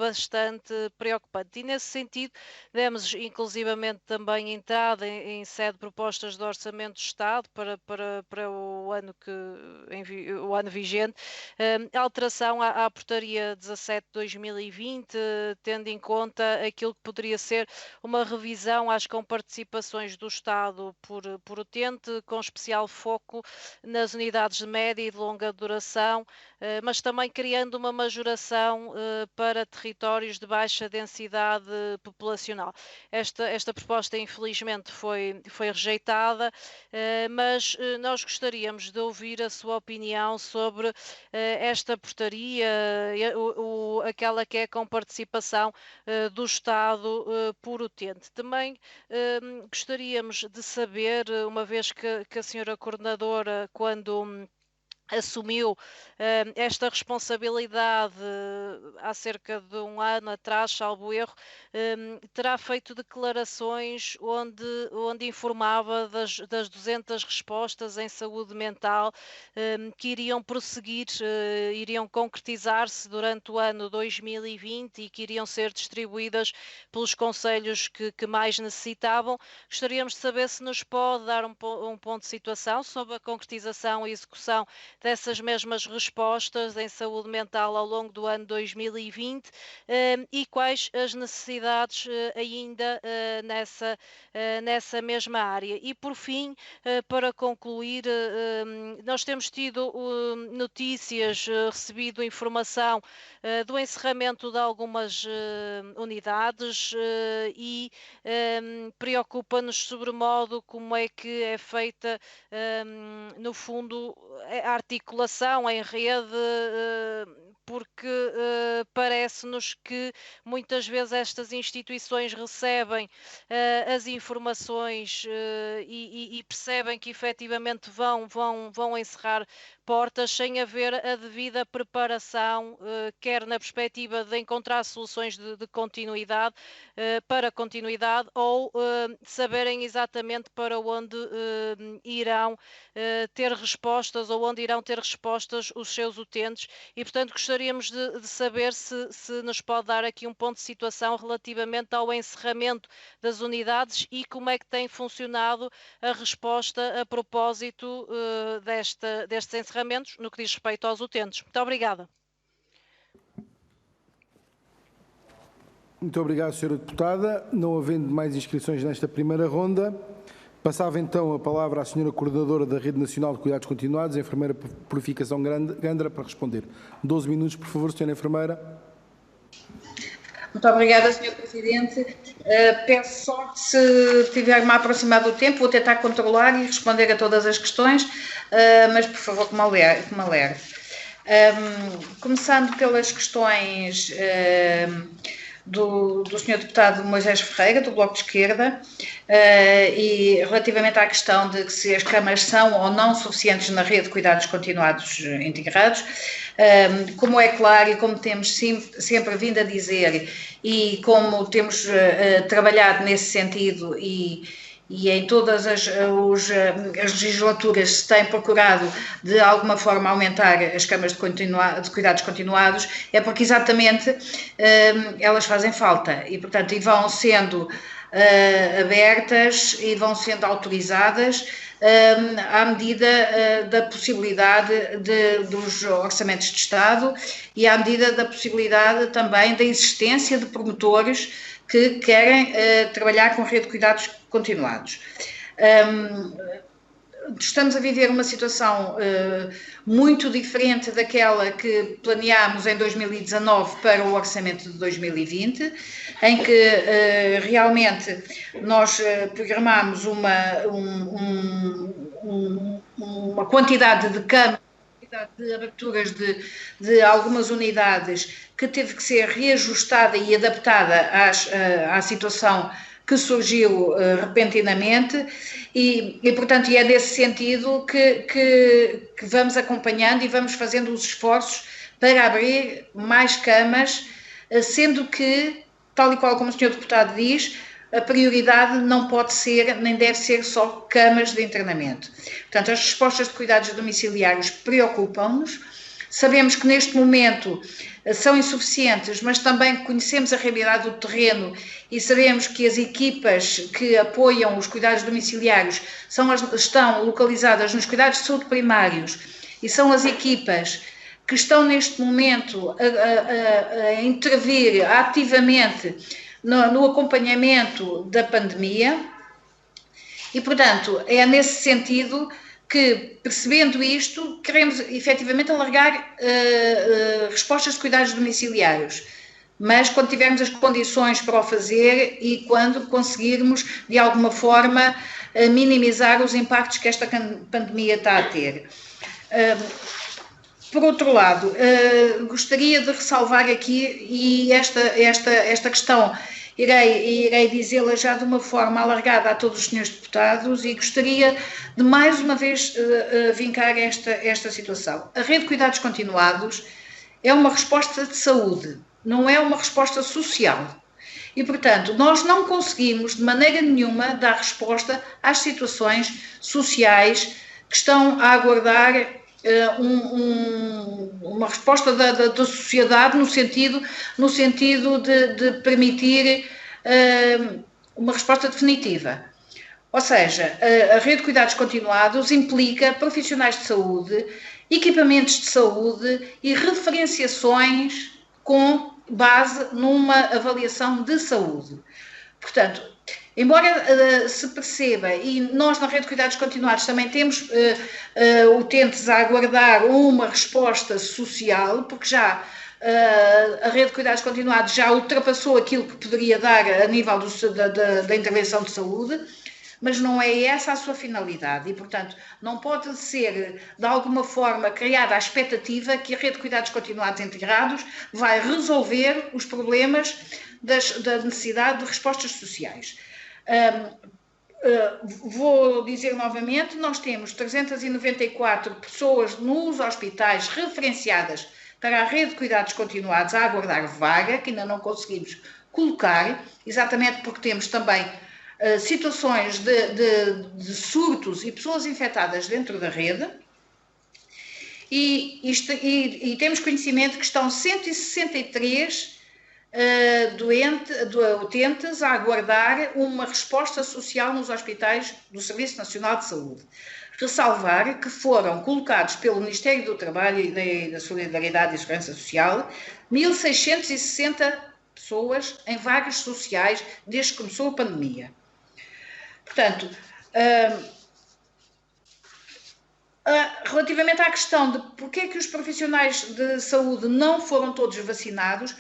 bastante preocupante. E, nesse sentido, demos inclusivamente também entrada em sede de propostas de orçamento do Estado para o ano vigente, alteração à portaria 17/2020, tendo em conta aquilo que poderia ser uma revisão às comparticipações do Estado por utente, com especial foco nas unidades de média e de longa duração, mas também criando uma majoração para territórios de baixa densidade populacional. Esta proposta, infelizmente, foi rejeitada, mas nós gostaríamos de ouvir a sua opinião sobre esta portaria, aquela que é com participação do Estado por utente. Também gostaríamos de saber, uma vez que a senhora coordenadora, quando assumiu esta responsabilidade há cerca de um ano atrás, salvo erro, terá feito declarações onde informava das 200 respostas em saúde mental que iriam prosseguir, iriam concretizar-se durante o ano 2020 e que iriam ser distribuídas pelos concelhos que mais necessitavam. Gostaríamos de saber se nos pode dar um ponto de situação sobre a concretização e execução dessas mesmas respostas em saúde mental ao longo do ano 2020 e quais as necessidades ainda nessa mesma área. E, por fim, para concluir, nós temos tido notícias, recebido informação do encerramento de algumas unidades e preocupa-nos sobremodo como é que é feita, no fundo, a articulação em rede, porque parece-nos que muitas vezes estas instituições recebem as informações e percebem que efetivamente vão encerrar portas sem haver a devida preparação, quer na perspectiva de encontrar soluções de continuidade, para continuidade, ou saberem exatamente para onde irão ter respostas ou onde irão ter respostas os seus utentes e, portanto, gostaríamos de saber se nos pode dar aqui um ponto de situação relativamente ao encerramento das unidades e como é que tem funcionado a resposta a propósito destes encerramentos no que diz respeito aos utentes. Muito obrigada. Muito obrigado, Sra. Deputada. Não havendo mais inscrições nesta primeira ronda, passava então a palavra à Sra. Coordenadora da Rede Nacional de Cuidados Continuados, a enfermeira Purificação Gandra, para responder. 12 minutos, por favor, Sra. Enfermeira. Muito obrigada, Sr. Presidente. Peço só que, se tiver-me aproximado do tempo, vou tentar controlar e responder a todas as questões, mas, por favor, que me alerte. Começando pelas questões do Sr. Deputado Moisés Ferreira, do Bloco de Esquerda, e relativamente à questão de se as câmaras são ou não suficientes na rede de cuidados continuados integrados, como é claro e como temos sempre vindo a dizer e como temos trabalhado nesse sentido e em todas as legislaturas se tem procurado de alguma forma aumentar as câmaras de cuidados continuados, é porque exatamente elas fazem falta e, portanto, vão sendo abertas e vão sendo autorizadas à medida da possibilidade dos orçamentos de Estado e à medida da possibilidade também da existência de promotores que querem trabalhar com rede de cuidados continuados. Estamos a viver uma situação muito diferente daquela que planeámos em 2019 para o orçamento de 2020, em que realmente nós programámos uma quantidade de camas, de aberturas de algumas unidades que teve que ser reajustada e adaptada à situação que surgiu repentinamente e, portanto, é nesse sentido que vamos acompanhando e vamos fazendo os esforços para abrir mais camas, sendo que, tal e qual como o Sr. Deputado diz, a prioridade não pode ser, nem deve ser só camas de internamento. Portanto, as respostas de cuidados domiciliários preocupam-nos. Sabemos que neste momento são insuficientes, mas também conhecemos a realidade do terreno e sabemos que as equipas que apoiam os cuidados domiciliários estão localizadas nos cuidados de saúde primários e são as equipas que estão neste momento a intervir ativamente no acompanhamento da pandemia e, portanto, é nesse sentido que, percebendo isto, queremos efetivamente alargar respostas de cuidados domiciliários, mas quando tivermos as condições para o fazer e quando conseguirmos, de alguma forma, minimizar os impactos que esta pandemia está a ter. Por outro lado, gostaria de ressalvar aqui, e esta questão irei dizê-la já de uma forma alargada a todos os senhores deputados e gostaria de mais uma vez vincar esta situação. A rede de cuidados continuados é uma resposta de saúde, não é uma resposta social. E, portanto, nós não conseguimos de maneira nenhuma dar resposta às situações sociais que estão a aguardar uma resposta da sociedade no sentido de permitir uma resposta definitiva. Ou seja, a rede de cuidados continuados implica profissionais de saúde, equipamentos de saúde e referenciações com base numa avaliação de saúde. Portanto, embora se perceba, e nós na rede de cuidados continuados também temos utentes a aguardar uma resposta social, porque já a rede de cuidados continuados já ultrapassou aquilo que poderia dar a nível da intervenção de saúde, mas não é essa a sua finalidade e, portanto, não pode ser, de alguma forma, criada a expectativa que a rede de cuidados continuados integrados vai resolver os problemas da necessidade de respostas sociais. Vou dizer novamente, nós temos 394 pessoas nos hospitais referenciadas para a rede de cuidados continuados a aguardar vaga, que ainda não conseguimos colocar, exatamente porque temos também situações de surtos e pessoas infectadas dentro da rede, e temos conhecimento que estão 163 utentes a aguardar uma resposta social nos hospitais do Serviço Nacional de Saúde. Ressalvar que foram colocados pelo Ministério do Trabalho e da Solidariedade e Segurança Social 1.660 pessoas em vagas sociais desde que começou a pandemia. Portanto, relativamente à questão de porque é que os profissionais de saúde não foram todos vacinados,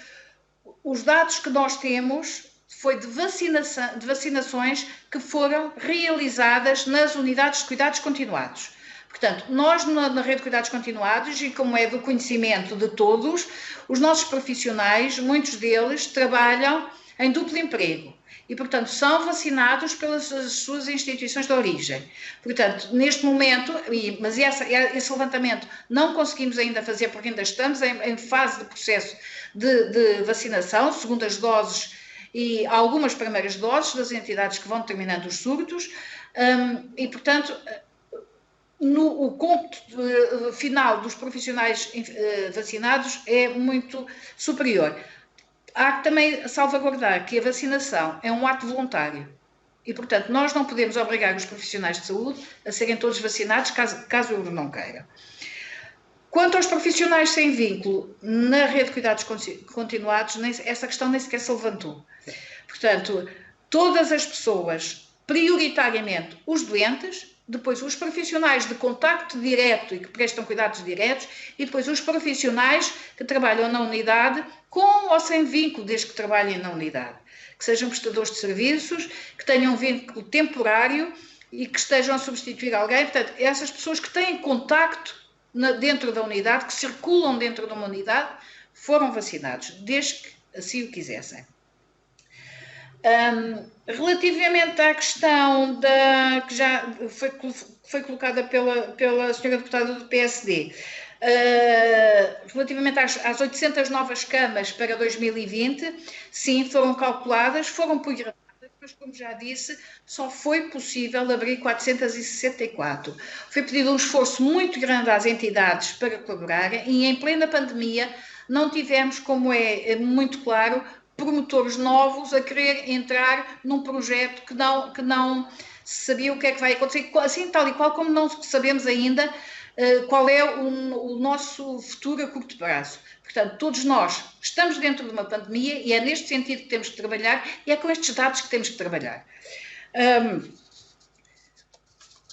os dados que nós temos foi de vacinações que foram realizadas nas unidades de cuidados continuados. Portanto, nós na rede de cuidados continuados, e como é do conhecimento de todos, os nossos profissionais, muitos deles, trabalham em duplo emprego. E, portanto, são vacinados pelas suas instituições de origem. Portanto, neste momento, mas esse levantamento não conseguimos ainda fazer porque ainda estamos em fase de processo de vacinação, segundas doses e algumas primeiras doses das entidades que vão determinando os surtos. E, portanto, o conto final dos profissionais vacinados é muito superior. Há que também salvaguardar que a vacinação é um ato voluntário e, portanto, nós não podemos obrigar os profissionais de saúde a serem todos vacinados caso eles não queiram. Quanto aos profissionais sem vínculo na rede de cuidados continuados, essa questão nem sequer se levantou. Portanto, todas as pessoas, prioritariamente os doentes, depois os profissionais de contacto direto e que prestam cuidados diretos e depois os profissionais que trabalham na unidade com ou sem vínculo, desde que trabalhem na unidade. Que sejam prestadores de serviços, que tenham um vínculo temporário e que estejam a substituir alguém. Portanto, essas pessoas que têm contacto dentro da unidade, que circulam dentro de uma unidade, foram vacinados, desde que assim o quisessem. Relativamente à questão que já foi colocada pela senhora deputada do PSD, relativamente às 800 novas camas para 2020, sim, foram calculadas, foram programadas, mas como já disse, só foi possível abrir 464. Foi pedido um esforço muito grande às entidades para colaborarem e em plena pandemia não tivemos, como é muito claro, promotores novos a querer entrar num projeto que não sabia o que é que vai acontecer, assim tal e qual como não sabemos ainda qual é o nosso futuro a curto prazo. Portanto, todos nós estamos dentro de uma pandemia e é neste sentido que temos que trabalhar e é com estes dados que temos que trabalhar.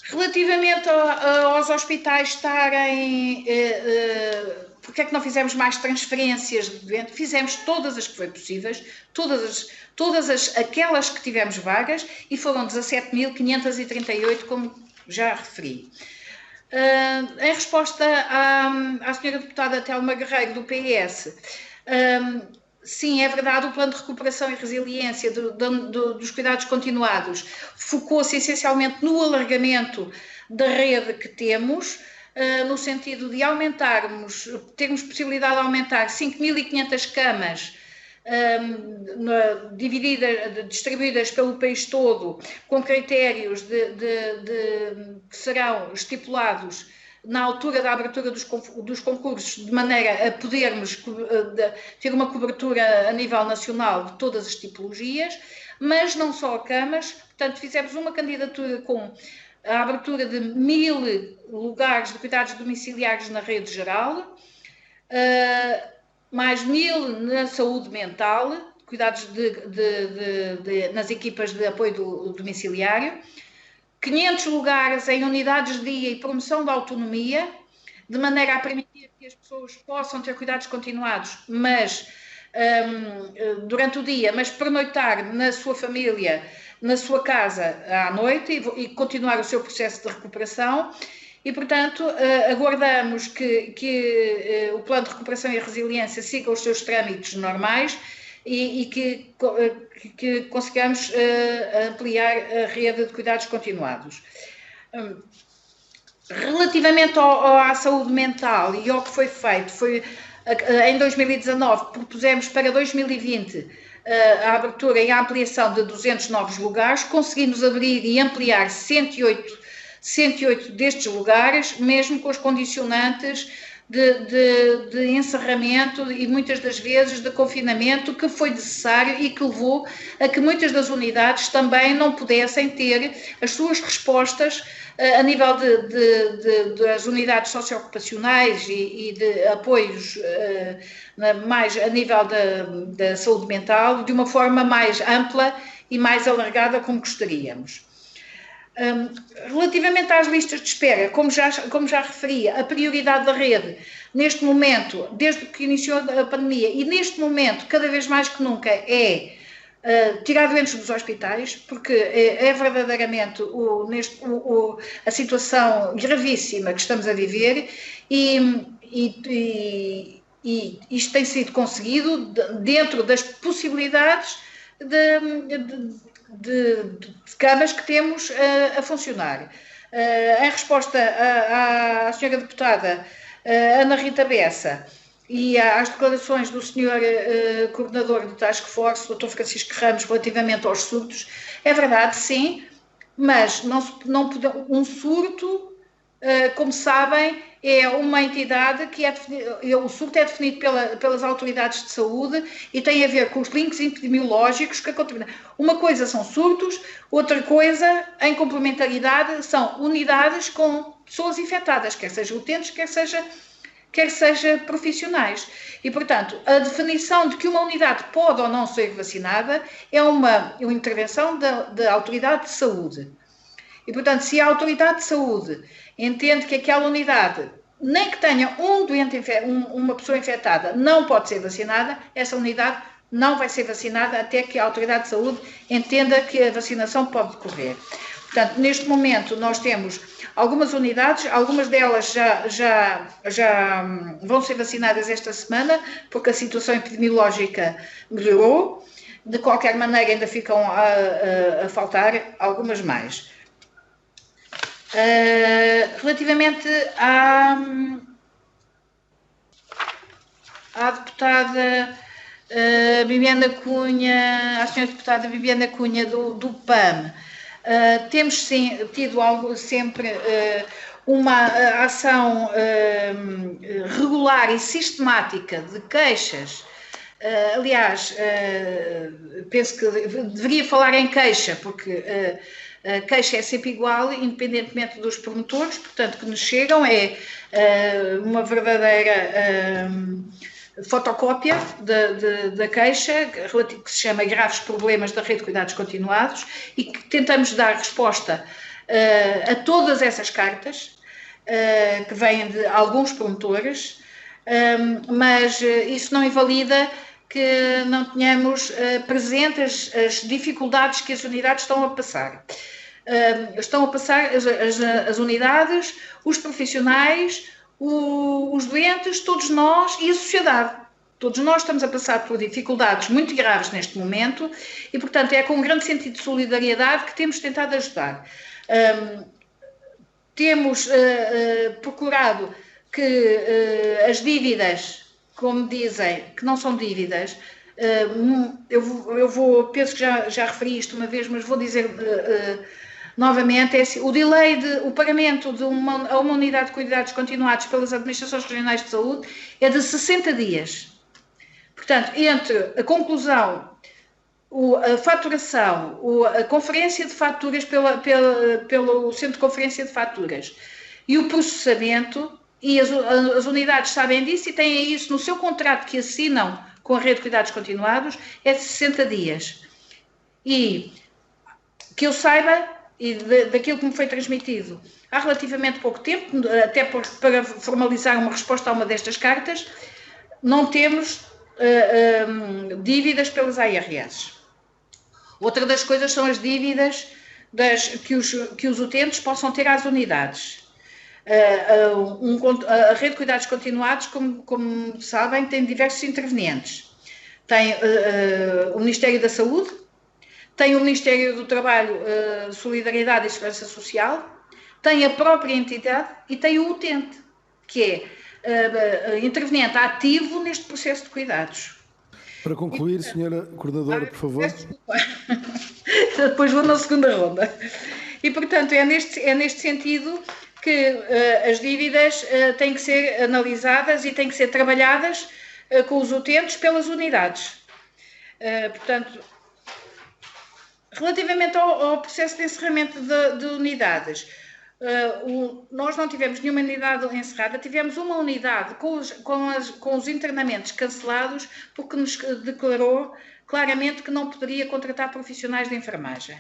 Relativamente aos hospitais estarem... Porque é que não fizemos mais transferências de doentes? Fizemos todas as que foi possíveis, todas aquelas que tivemos vagas e foram 17.538, como já referi. Em resposta à senhora deputada Telma Guerreiro, do PS, sim, é verdade, o plano de recuperação e resiliência dos cuidados continuados focou-se essencialmente no alargamento da rede que temos, no sentido de termos possibilidade de aumentar 5.500 camas distribuídas pelo país todo, com critérios que serão estipulados na altura da abertura dos concursos, de maneira a podermos ter uma cobertura a nível nacional de todas as tipologias, mas não só camas. Portanto, fizemos uma candidatura com a abertura de 1.000 lugares de cuidados domiciliários na rede geral, mais 1.000 na saúde mental, cuidados nas equipas de apoio domiciliário, 500 lugares em unidades de dia e promoção da autonomia, de maneira a permitir que as pessoas possam ter cuidados continuados, mas durante o dia, mas pernoitar na sua família, na sua casa à noite e continuar o seu processo de recuperação. E, portanto, aguardamos que o plano de recuperação e resiliência siga os seus trâmites normais e que consigamos ampliar a rede de cuidados continuados. Relativamente à saúde mental e ao que foi feito, em 2019 propusemos para 2020 a abertura e a ampliação de 200 novos lugares, conseguimos abrir e ampliar 108 destes lugares, mesmo com os condicionantes de encerramento e muitas das vezes de confinamento que foi necessário e que levou a que muitas das unidades também não pudessem ter as suas respostas a nível das unidades socioocupacionais e de apoios mais a nível da saúde mental de uma forma mais ampla e mais alargada como gostaríamos. Relativamente às listas de espera, como já referia, a prioridade da rede, neste momento, desde que iniciou a pandemia, e neste momento, cada vez mais que nunca, é tirar doentes dos hospitais, porque é verdadeiramente a situação gravíssima que estamos a viver e isto tem sido conseguido dentro das possibilidades de camas que temos a funcionar. Em resposta à senhora deputada Ana Rita Bessa e às declarações do senhor coordenador do Task Force, Dr. Francisco Ramos, relativamente aos surtos, é verdade, sim, mas um surto, como sabem, é uma entidade que o surto é definido pelas autoridades de saúde e tem a ver com os links epidemiológicos que acontecem. Uma coisa são surtos, outra coisa, em complementaridade, são unidades com pessoas infectadas, quer sejam utentes, quer seja profissionais. E, portanto, a definição de que uma unidade pode ou não ser vacinada é uma intervenção da autoridade de saúde. E, portanto, se a autoridade de saúde entende que aquela unidade, nem que tenha uma pessoa infectada, não pode ser vacinada, essa unidade não vai ser vacinada até que a autoridade de saúde entenda que a vacinação pode decorrer. Portanto, neste momento nós temos algumas unidades, algumas delas já vão ser vacinadas esta semana, porque a situação epidemiológica melhorou. De qualquer maneira, ainda ficam a faltar algumas mais. Relativamente à deputada Bibiana Cunha, à senhora deputada Bibiana Cunha do PAN, temos sim tido sempre uma ação regular e sistemática de queixas. Aliás, penso que deveria falar em queixa, porque a queixa é sempre igual, independentemente dos promotores, portanto, que nos chegam, é uma verdadeira fotocópia da queixa, que se chama Graves Problemas da Rede de Cuidados Continuados, e que tentamos dar resposta a todas essas cartas, que vêm de alguns promotores, mas isso não invalida que não tenhamos presentes as dificuldades que as unidades estão a passar. Estão a passar as unidades, os profissionais, os doentes, todos nós e a sociedade. Todos nós estamos a passar por dificuldades muito graves neste momento e, portanto, é com um grande sentido de solidariedade que temos tentado ajudar. Temos procurado que as dívidas, como dizem, que não são dívidas, penso que já referi isto uma vez, mas vou dizer novamente, o delay, o pagamento a uma unidade de cuidados continuados pelas administrações regionais de saúde é de 60 dias. Portanto, entre a conclusão, a faturação, a conferência de faturas pelo Centro de Conferência de Faturas e o processamento, e as unidades sabem disso e têm isso no seu contrato que assinam com a Rede de Cuidados Continuados, é de 60 dias. E que eu saiba, e daquilo que me foi transmitido há relativamente pouco tempo, até para formalizar uma resposta a uma destas cartas, não temos dívidas pelas ARS. Outra das coisas são as dívidas que os utentes possam ter às unidades. A Rede de Cuidados Continuados, como sabem, tem diversos intervenientes. Tem o Ministério da Saúde, tem o Ministério do Trabalho, Solidariedade e Segurança Social, tem a própria entidade e tem o utente, que é interveniente ativo neste processo de cuidados. Para concluir, senhora Coordenadora, por favor. Desculpa. Depois vou na segunda ronda. E, portanto, é neste sentido que as dívidas têm que ser analisadas e têm que ser trabalhadas com os utentes pelas unidades. Portanto, relativamente ao processo de encerramento de unidades, nós não tivemos nenhuma unidade encerrada, tivemos uma unidade com os internamentos cancelados, porque nos declarou claramente que não poderia contratar profissionais de enfermagem.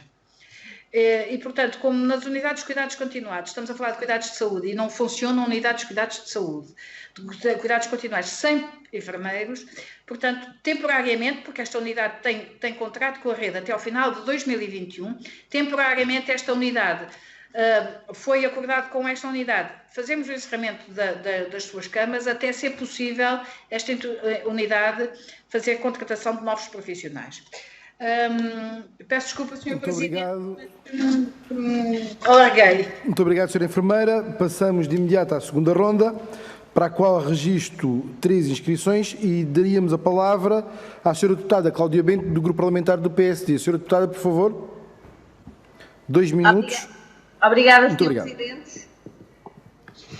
E, portanto, como nas unidades de cuidados continuados, estamos a falar de cuidados de saúde e não funcionam unidades de cuidados de saúde, de cuidados continuados sem enfermeiros, portanto, temporariamente, porque esta unidade tem contrato com a rede até ao final de 2021, temporariamente esta unidade foi acordado com esta unidade, fazemos o encerramento das suas camas até ser possível esta unidade fazer contratação de novos profissionais. Peço desculpa, Sr. Presidente. Alarguei. Muito obrigado, Sra. Enfermeira. Passamos de imediato à segunda ronda, para a qual registro 3 inscrições e daríamos a palavra à Sra. Deputada Cláudia Bento, do Grupo Parlamentar do PSD. Sra. Deputada, por favor. 2 minutos. Obrigada, Sr. Presidente.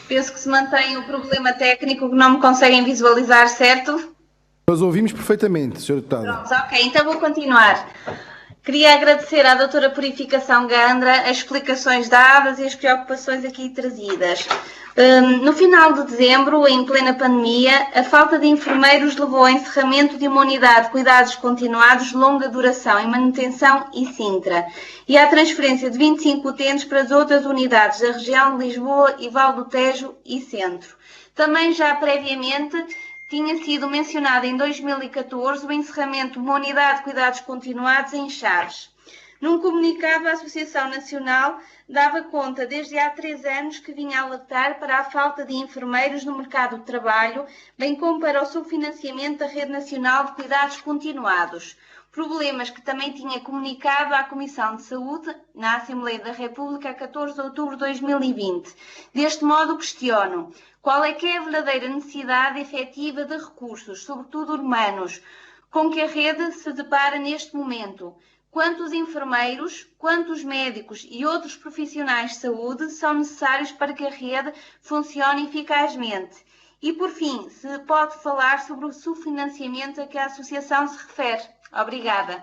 Penso que se mantém o problema técnico que não me conseguem visualizar, certo? Nós ouvimos perfeitamente, Sra. Deputada. Pronto, ok, então vou continuar. Queria agradecer à doutora Purificação Gandra as explicações dadas e as preocupações aqui trazidas. No final de dezembro, em plena pandemia, a falta de enfermeiros levou ao encerramento de uma unidade de cuidados continuados de longa duração em Manutenção e Sintra e à transferência de 25 utentes para as outras unidades da região de Lisboa e Val do Tejo e Centro. Também já previamente tinha sido mencionado em 2014 o encerramento de uma unidade de cuidados continuados em Chaves. Num comunicado, a Associação Nacional dava conta desde há 3 anos que vinha a alertar para a falta de enfermeiros no mercado de trabalho, bem como para o subfinanciamento da Rede Nacional de Cuidados Continuados. Problemas que também tinha comunicado à Comissão de Saúde na Assembleia da República a 14 de outubro de 2020. Deste modo, questiono qual é que é a verdadeira necessidade efetiva de recursos, sobretudo humanos, com que a rede se depara neste momento. Quantos enfermeiros, quantos médicos e outros profissionais de saúde são necessários para que a rede funcione eficazmente? E, por fim, se pode falar sobre o subfinanciamento a que a Associação se refere. Obrigada.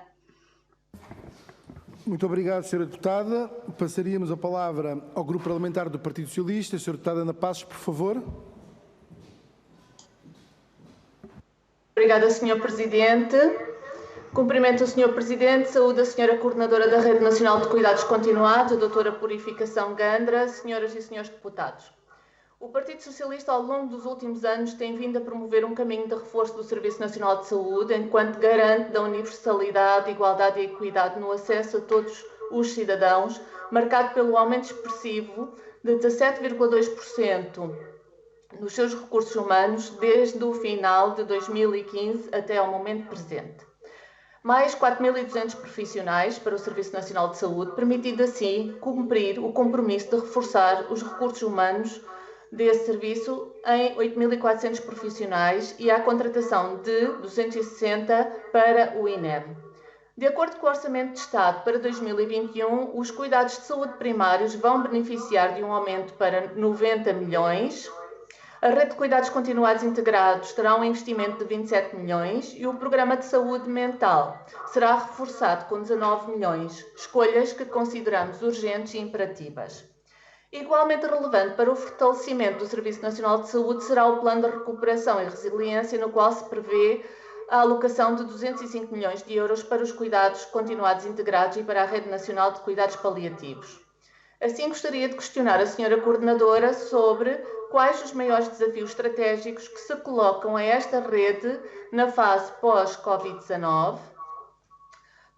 Muito obrigado, Sra. Deputada. Passaríamos a palavra ao Grupo Parlamentar do Partido Socialista. Sra. Deputada Ana Passos, por favor. Obrigada, Sr. Presidente. Cumprimento o Sr. Presidente, saúde a Sra. Coordenadora da Rede Nacional de Cuidados Continuados, a doutora Purificação Gandra, senhoras e senhores deputados. O Partido Socialista, ao longo dos últimos anos, tem vindo a promover um caminho de reforço do Serviço Nacional de Saúde, enquanto garante da universalidade, igualdade e equidade no acesso a todos os cidadãos, marcado pelo aumento expressivo de 17,2% nos seus recursos humanos desde o final de 2015 até ao momento presente. Mais 4.200 profissionais para o Serviço Nacional de Saúde, permitindo assim cumprir o compromisso de reforçar os recursos humanos desse serviço em 8.400 profissionais e a contratação de 260 para o INEM. De acordo com o Orçamento de Estado para 2021, os cuidados de saúde primários vão beneficiar de um aumento para 90 milhões. A rede de cuidados continuados integrados terá um investimento de 27 milhões e o programa de saúde mental será reforçado com 19 milhões, escolhas que consideramos urgentes e imperativas. Igualmente relevante para o fortalecimento do Serviço Nacional de Saúde será o Plano de Recuperação e Resiliência, no qual se prevê a alocação de 205 milhões de euros para os cuidados continuados integrados e para a Rede Nacional de Cuidados Paliativos. Assim, gostaria de questionar a Sra. Coordenadora sobre quais os maiores desafios estratégicos que se colocam a esta rede na fase pós-Covid-19.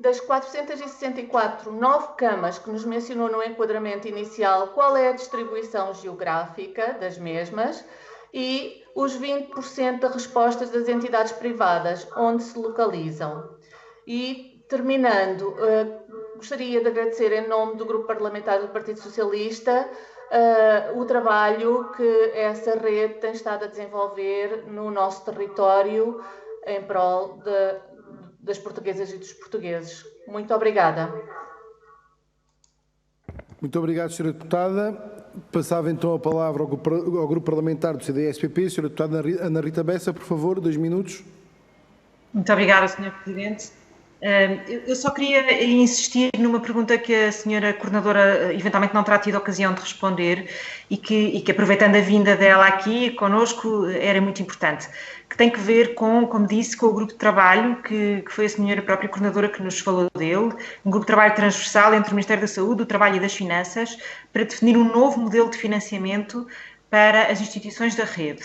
Das 464 9 camas que nos mencionou no enquadramento inicial, qual é a distribuição geográfica das mesmas e os 20% de respostas das entidades privadas, onde se localizam. E, terminando, gostaria de agradecer em nome do Grupo Parlamentar do Partido Socialista o trabalho que essa rede tem estado a desenvolver no nosso território em prol das portuguesas e dos portugueses. Muito obrigada. Muito obrigado, Sra. Deputada. Passava então a palavra ao Grupo Parlamentar do CDS-PP. Senhora Deputada Ana Rita Bessa, por favor, 2 minutos. Muito obrigada, Sr. Presidente. Eu só queria insistir numa pergunta que a Sra. Coordenadora eventualmente não terá tido ocasião de responder e que aproveitando a vinda dela aqui connosco, era muito importante, que tem que ver com, como disse, com o grupo de trabalho, que foi a Sra. Própria Coordenadora que nos falou dele, um grupo de trabalho transversal entre o Ministério da Saúde, do Trabalho e das Finanças, para definir um novo modelo de financiamento para as instituições da rede.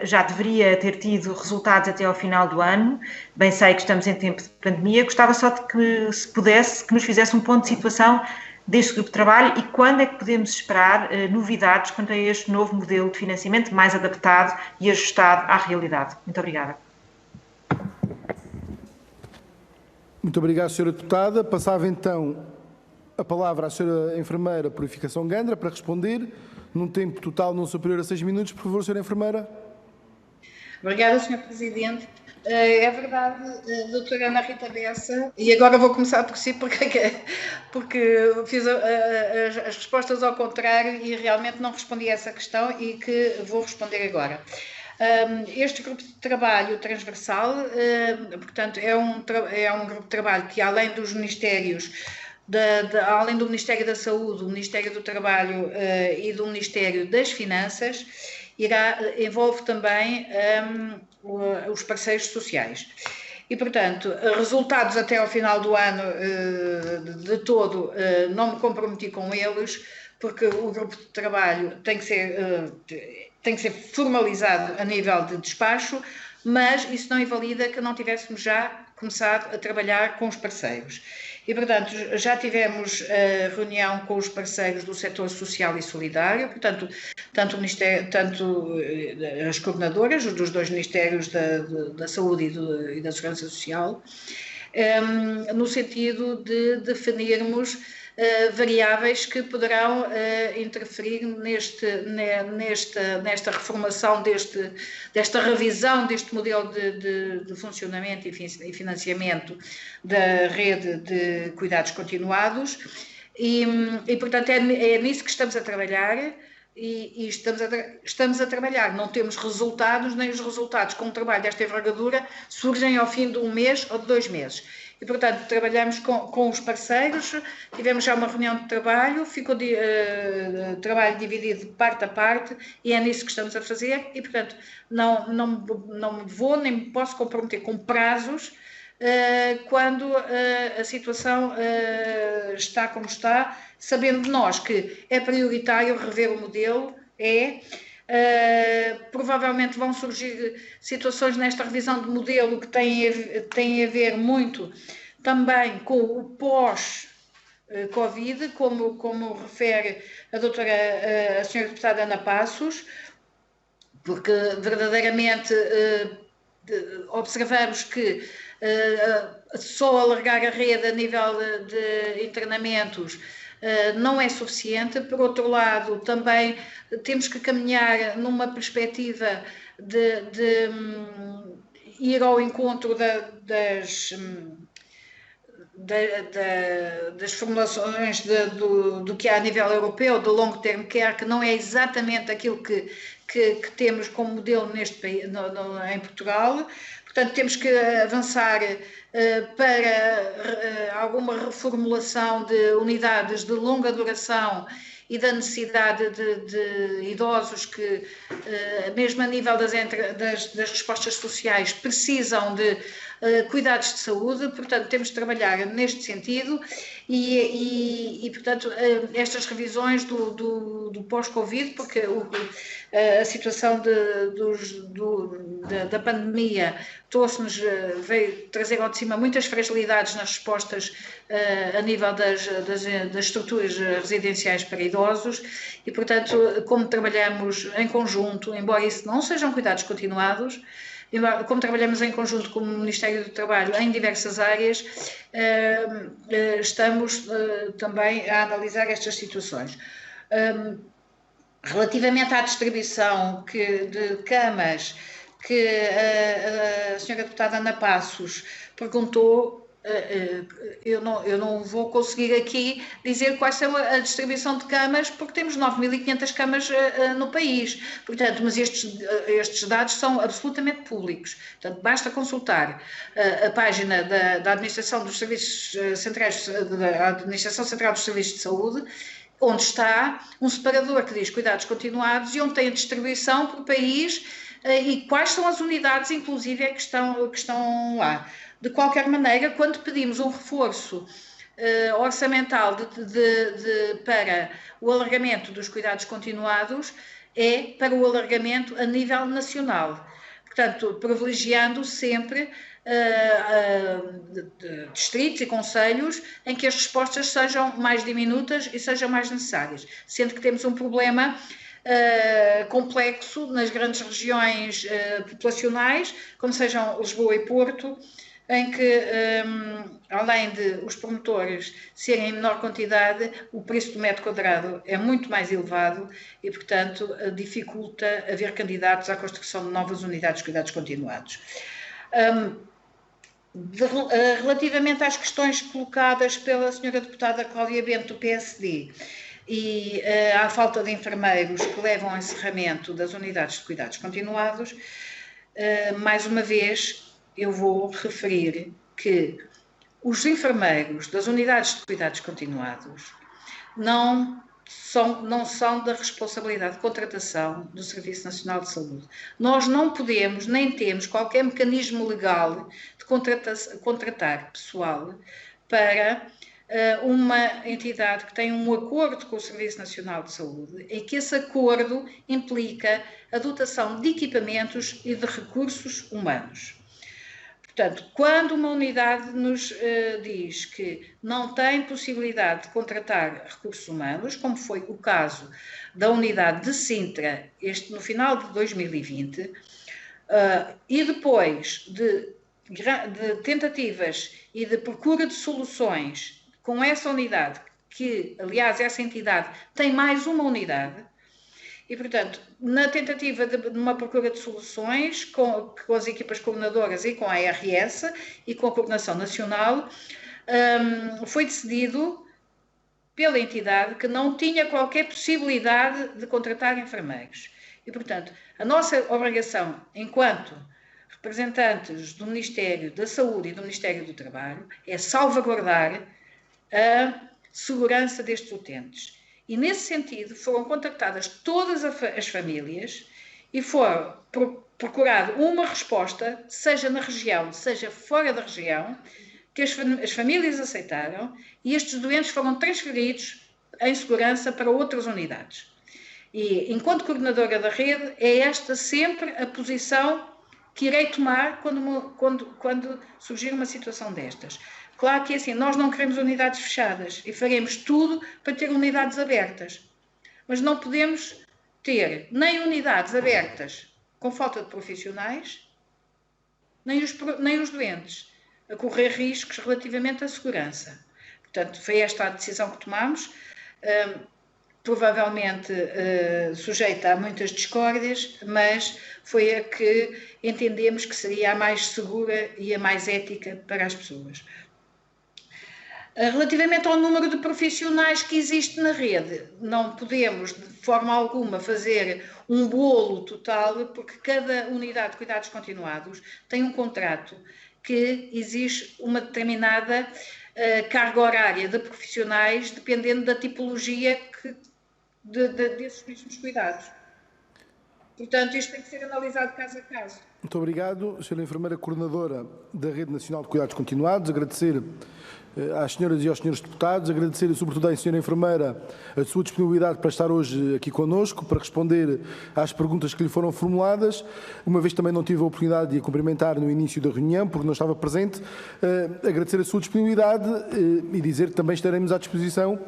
Já deveria ter tido resultados até ao final do ano, bem sei que estamos em tempo de pandemia, gostava só de que, se pudesse, que nos fizesse um ponto de situação deste grupo de trabalho e quando é que podemos esperar novidades quanto a este novo modelo de financiamento mais adaptado e ajustado à realidade. Muito obrigada. Muito obrigado, Sra. Deputada. Passava então a palavra à Sra. Enfermeira Purificação Gandra para responder, num tempo total não superior a 6 minutos. Por favor, Sra. Enfermeira. Obrigada, Sr. Presidente. É verdade, doutora Ana Rita Bessa, e agora vou começar por si, porque fiz as respostas ao contrário e realmente não respondi a essa questão e que vou responder agora. Este grupo de trabalho transversal, portanto, é um grupo de trabalho que, além dos ministérios, além do Ministério da Saúde, do Ministério do Trabalho e do Ministério das Finanças, envolve também os parceiros sociais. E, portanto, resultados até ao final do ano de todo, não me comprometi com eles, porque o grupo de trabalho tem que ser formalizado a nível de despacho, mas isso não invalida que não tivéssemos já começado a trabalhar com os parceiros. E, portanto, já tivemos reunião com os parceiros do setor social e solidário, portanto, tanto as coordenadoras dos 2 Ministérios da Saúde e da Segurança Social, no sentido de definirmos variáveis que poderão interferir nesta reformulação, desta revisão deste modelo de funcionamento e financiamento da rede de cuidados continuados e portanto, é nisso que estamos a trabalhar e estamos a trabalhar. Não temos resultados, nem os resultados com um trabalho desta envergadura surgem ao fim de 1 mês ou de 2 meses. E, portanto, trabalhamos com os parceiros, tivemos já uma reunião de trabalho, ficou trabalho dividido de parte a parte e é nisso que estamos a fazer e, portanto, não vou nem me posso comprometer com prazos quando a situação está como está, sabendo nós que é prioritário rever o modelo, provavelmente vão surgir situações nesta revisão de modelo que têm a ver muito também com o pós-Covid, como refere a senhora deputada Ana Passos, porque verdadeiramente observamos que só alargar a rede a nível de internamentos não é suficiente. Por outro lado, também temos que caminhar numa perspectiva de ir ao encontro das formulações do que há a nível europeu, do long term care, que não é exatamente aquilo que temos como modelo neste país, em Portugal. Portanto, temos que avançar para alguma reformulação de unidades de longa duração e da necessidade de idosos que, mesmo a nível das respostas sociais, precisam de cuidados de saúde. Portanto, temos de trabalhar neste sentido e portanto, estas revisões do pós-Covid, porque a situação da pandemia veio trazer ao de cima muitas fragilidades nas respostas a nível das estruturas residenciais para idosos e, portanto, como trabalhamos em conjunto, embora isso não sejam cuidados continuados, como trabalhamos em conjunto com o Ministério do Trabalho em diversas áreas, estamos também a analisar estas situações. Relativamente à distribuição de camas que a senhora deputada Ana Passos perguntou, eu não vou conseguir aqui dizer quais são a distribuição de camas, porque temos 9.500 camas no país. Portanto, mas estes dados são absolutamente públicos. Portanto, basta consultar a página da Administração dos Serviços Centrais, da Administração Central dos Serviços de Saúde, onde está um separador que diz cuidados continuados e onde tem a distribuição por país e quais são as unidades, inclusive, que estão lá. De qualquer maneira, quando pedimos um reforço orçamental para o alargamento dos cuidados continuados, é para o alargamento a nível nacional. Portanto, privilegiando sempre distritos e concelhos em que as respostas sejam mais diminutas e sejam mais necessárias, sendo que temos um problema complexo nas grandes regiões populacionais, como sejam Lisboa e Porto, em que, além de os promotores serem em menor quantidade, o preço do metro quadrado é muito mais elevado e, portanto, dificulta haver candidatos à construção de novas unidades de cuidados continuados. Relativamente às questões colocadas pela senhora deputada Cláudia Bento, do PSD, e à falta de enfermeiros que levam ao encerramento das unidades de cuidados continuados, mais uma vez, eu vou referir que os enfermeiros das unidades de cuidados continuados não são da responsabilidade de contratação do Serviço Nacional de Saúde. Nós não podemos, nem temos qualquer mecanismo legal de contratar pessoal para uma entidade que tem um acordo com o Serviço Nacional de Saúde, em que esse acordo implica a dotação de equipamentos e de recursos humanos. Portanto, quando uma unidade nos diz que não tem possibilidade de contratar recursos humanos, como foi o caso da unidade de Sintra, no final de 2020, e depois de tentativas e de procura de soluções com essa unidade, que, aliás, essa entidade tem mais uma unidade, e, portanto, na tentativa de uma procura de soluções com as equipas coordenadoras e com a ARS e com a coordenação nacional, foi decidido pela entidade que não tinha qualquer possibilidade de contratar enfermeiros. E, portanto, a nossa obrigação, enquanto representantes do Ministério da Saúde e do Ministério do Trabalho, é salvaguardar a segurança destes utentes. E, nesse sentido, foram contactadas todas as famílias e foi procurada uma resposta, seja na região, seja fora da região, que as famílias aceitaram e estes doentes foram transferidos em segurança para outras unidades. E, enquanto coordenadora da rede, é esta sempre a posição que irei tomar quando surgir uma situação destas. Claro que assim, nós não queremos unidades fechadas e faremos tudo para ter unidades abertas. Mas não podemos ter nem unidades abertas com falta de profissionais, nem os doentes a correr riscos relativamente à segurança. Portanto, foi esta a decisão que tomamos, provavelmente sujeita a muitas discórdias, mas foi a que entendemos que seria a mais segura e a mais ética para as pessoas. Relativamente ao número de profissionais que existe na rede, não podemos de forma alguma fazer um bolo total, porque cada unidade de cuidados continuados tem um contrato que exige uma determinada carga horária de profissionais, dependendo da tipologia desses mesmos cuidados. Portanto, isto tem que ser analisado caso a caso. Muito obrigado, Sra. Enfermeira Coordenadora da Rede Nacional de Cuidados Continuados. Agradecer às senhoras e aos senhores deputados, agradecer sobretudo à senhora enfermeira a sua disponibilidade para estar hoje aqui connosco, para responder às perguntas que lhe foram formuladas, uma vez também não tive a oportunidade de a cumprimentar no início da reunião, porque não estava presente, agradecer a sua disponibilidade e dizer que também estaremos à disposição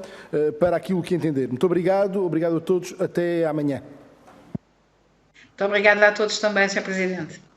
para aquilo que entender. Muito obrigado, obrigado a todos, até amanhã. Muito obrigada a todos também, Sr. Presidente.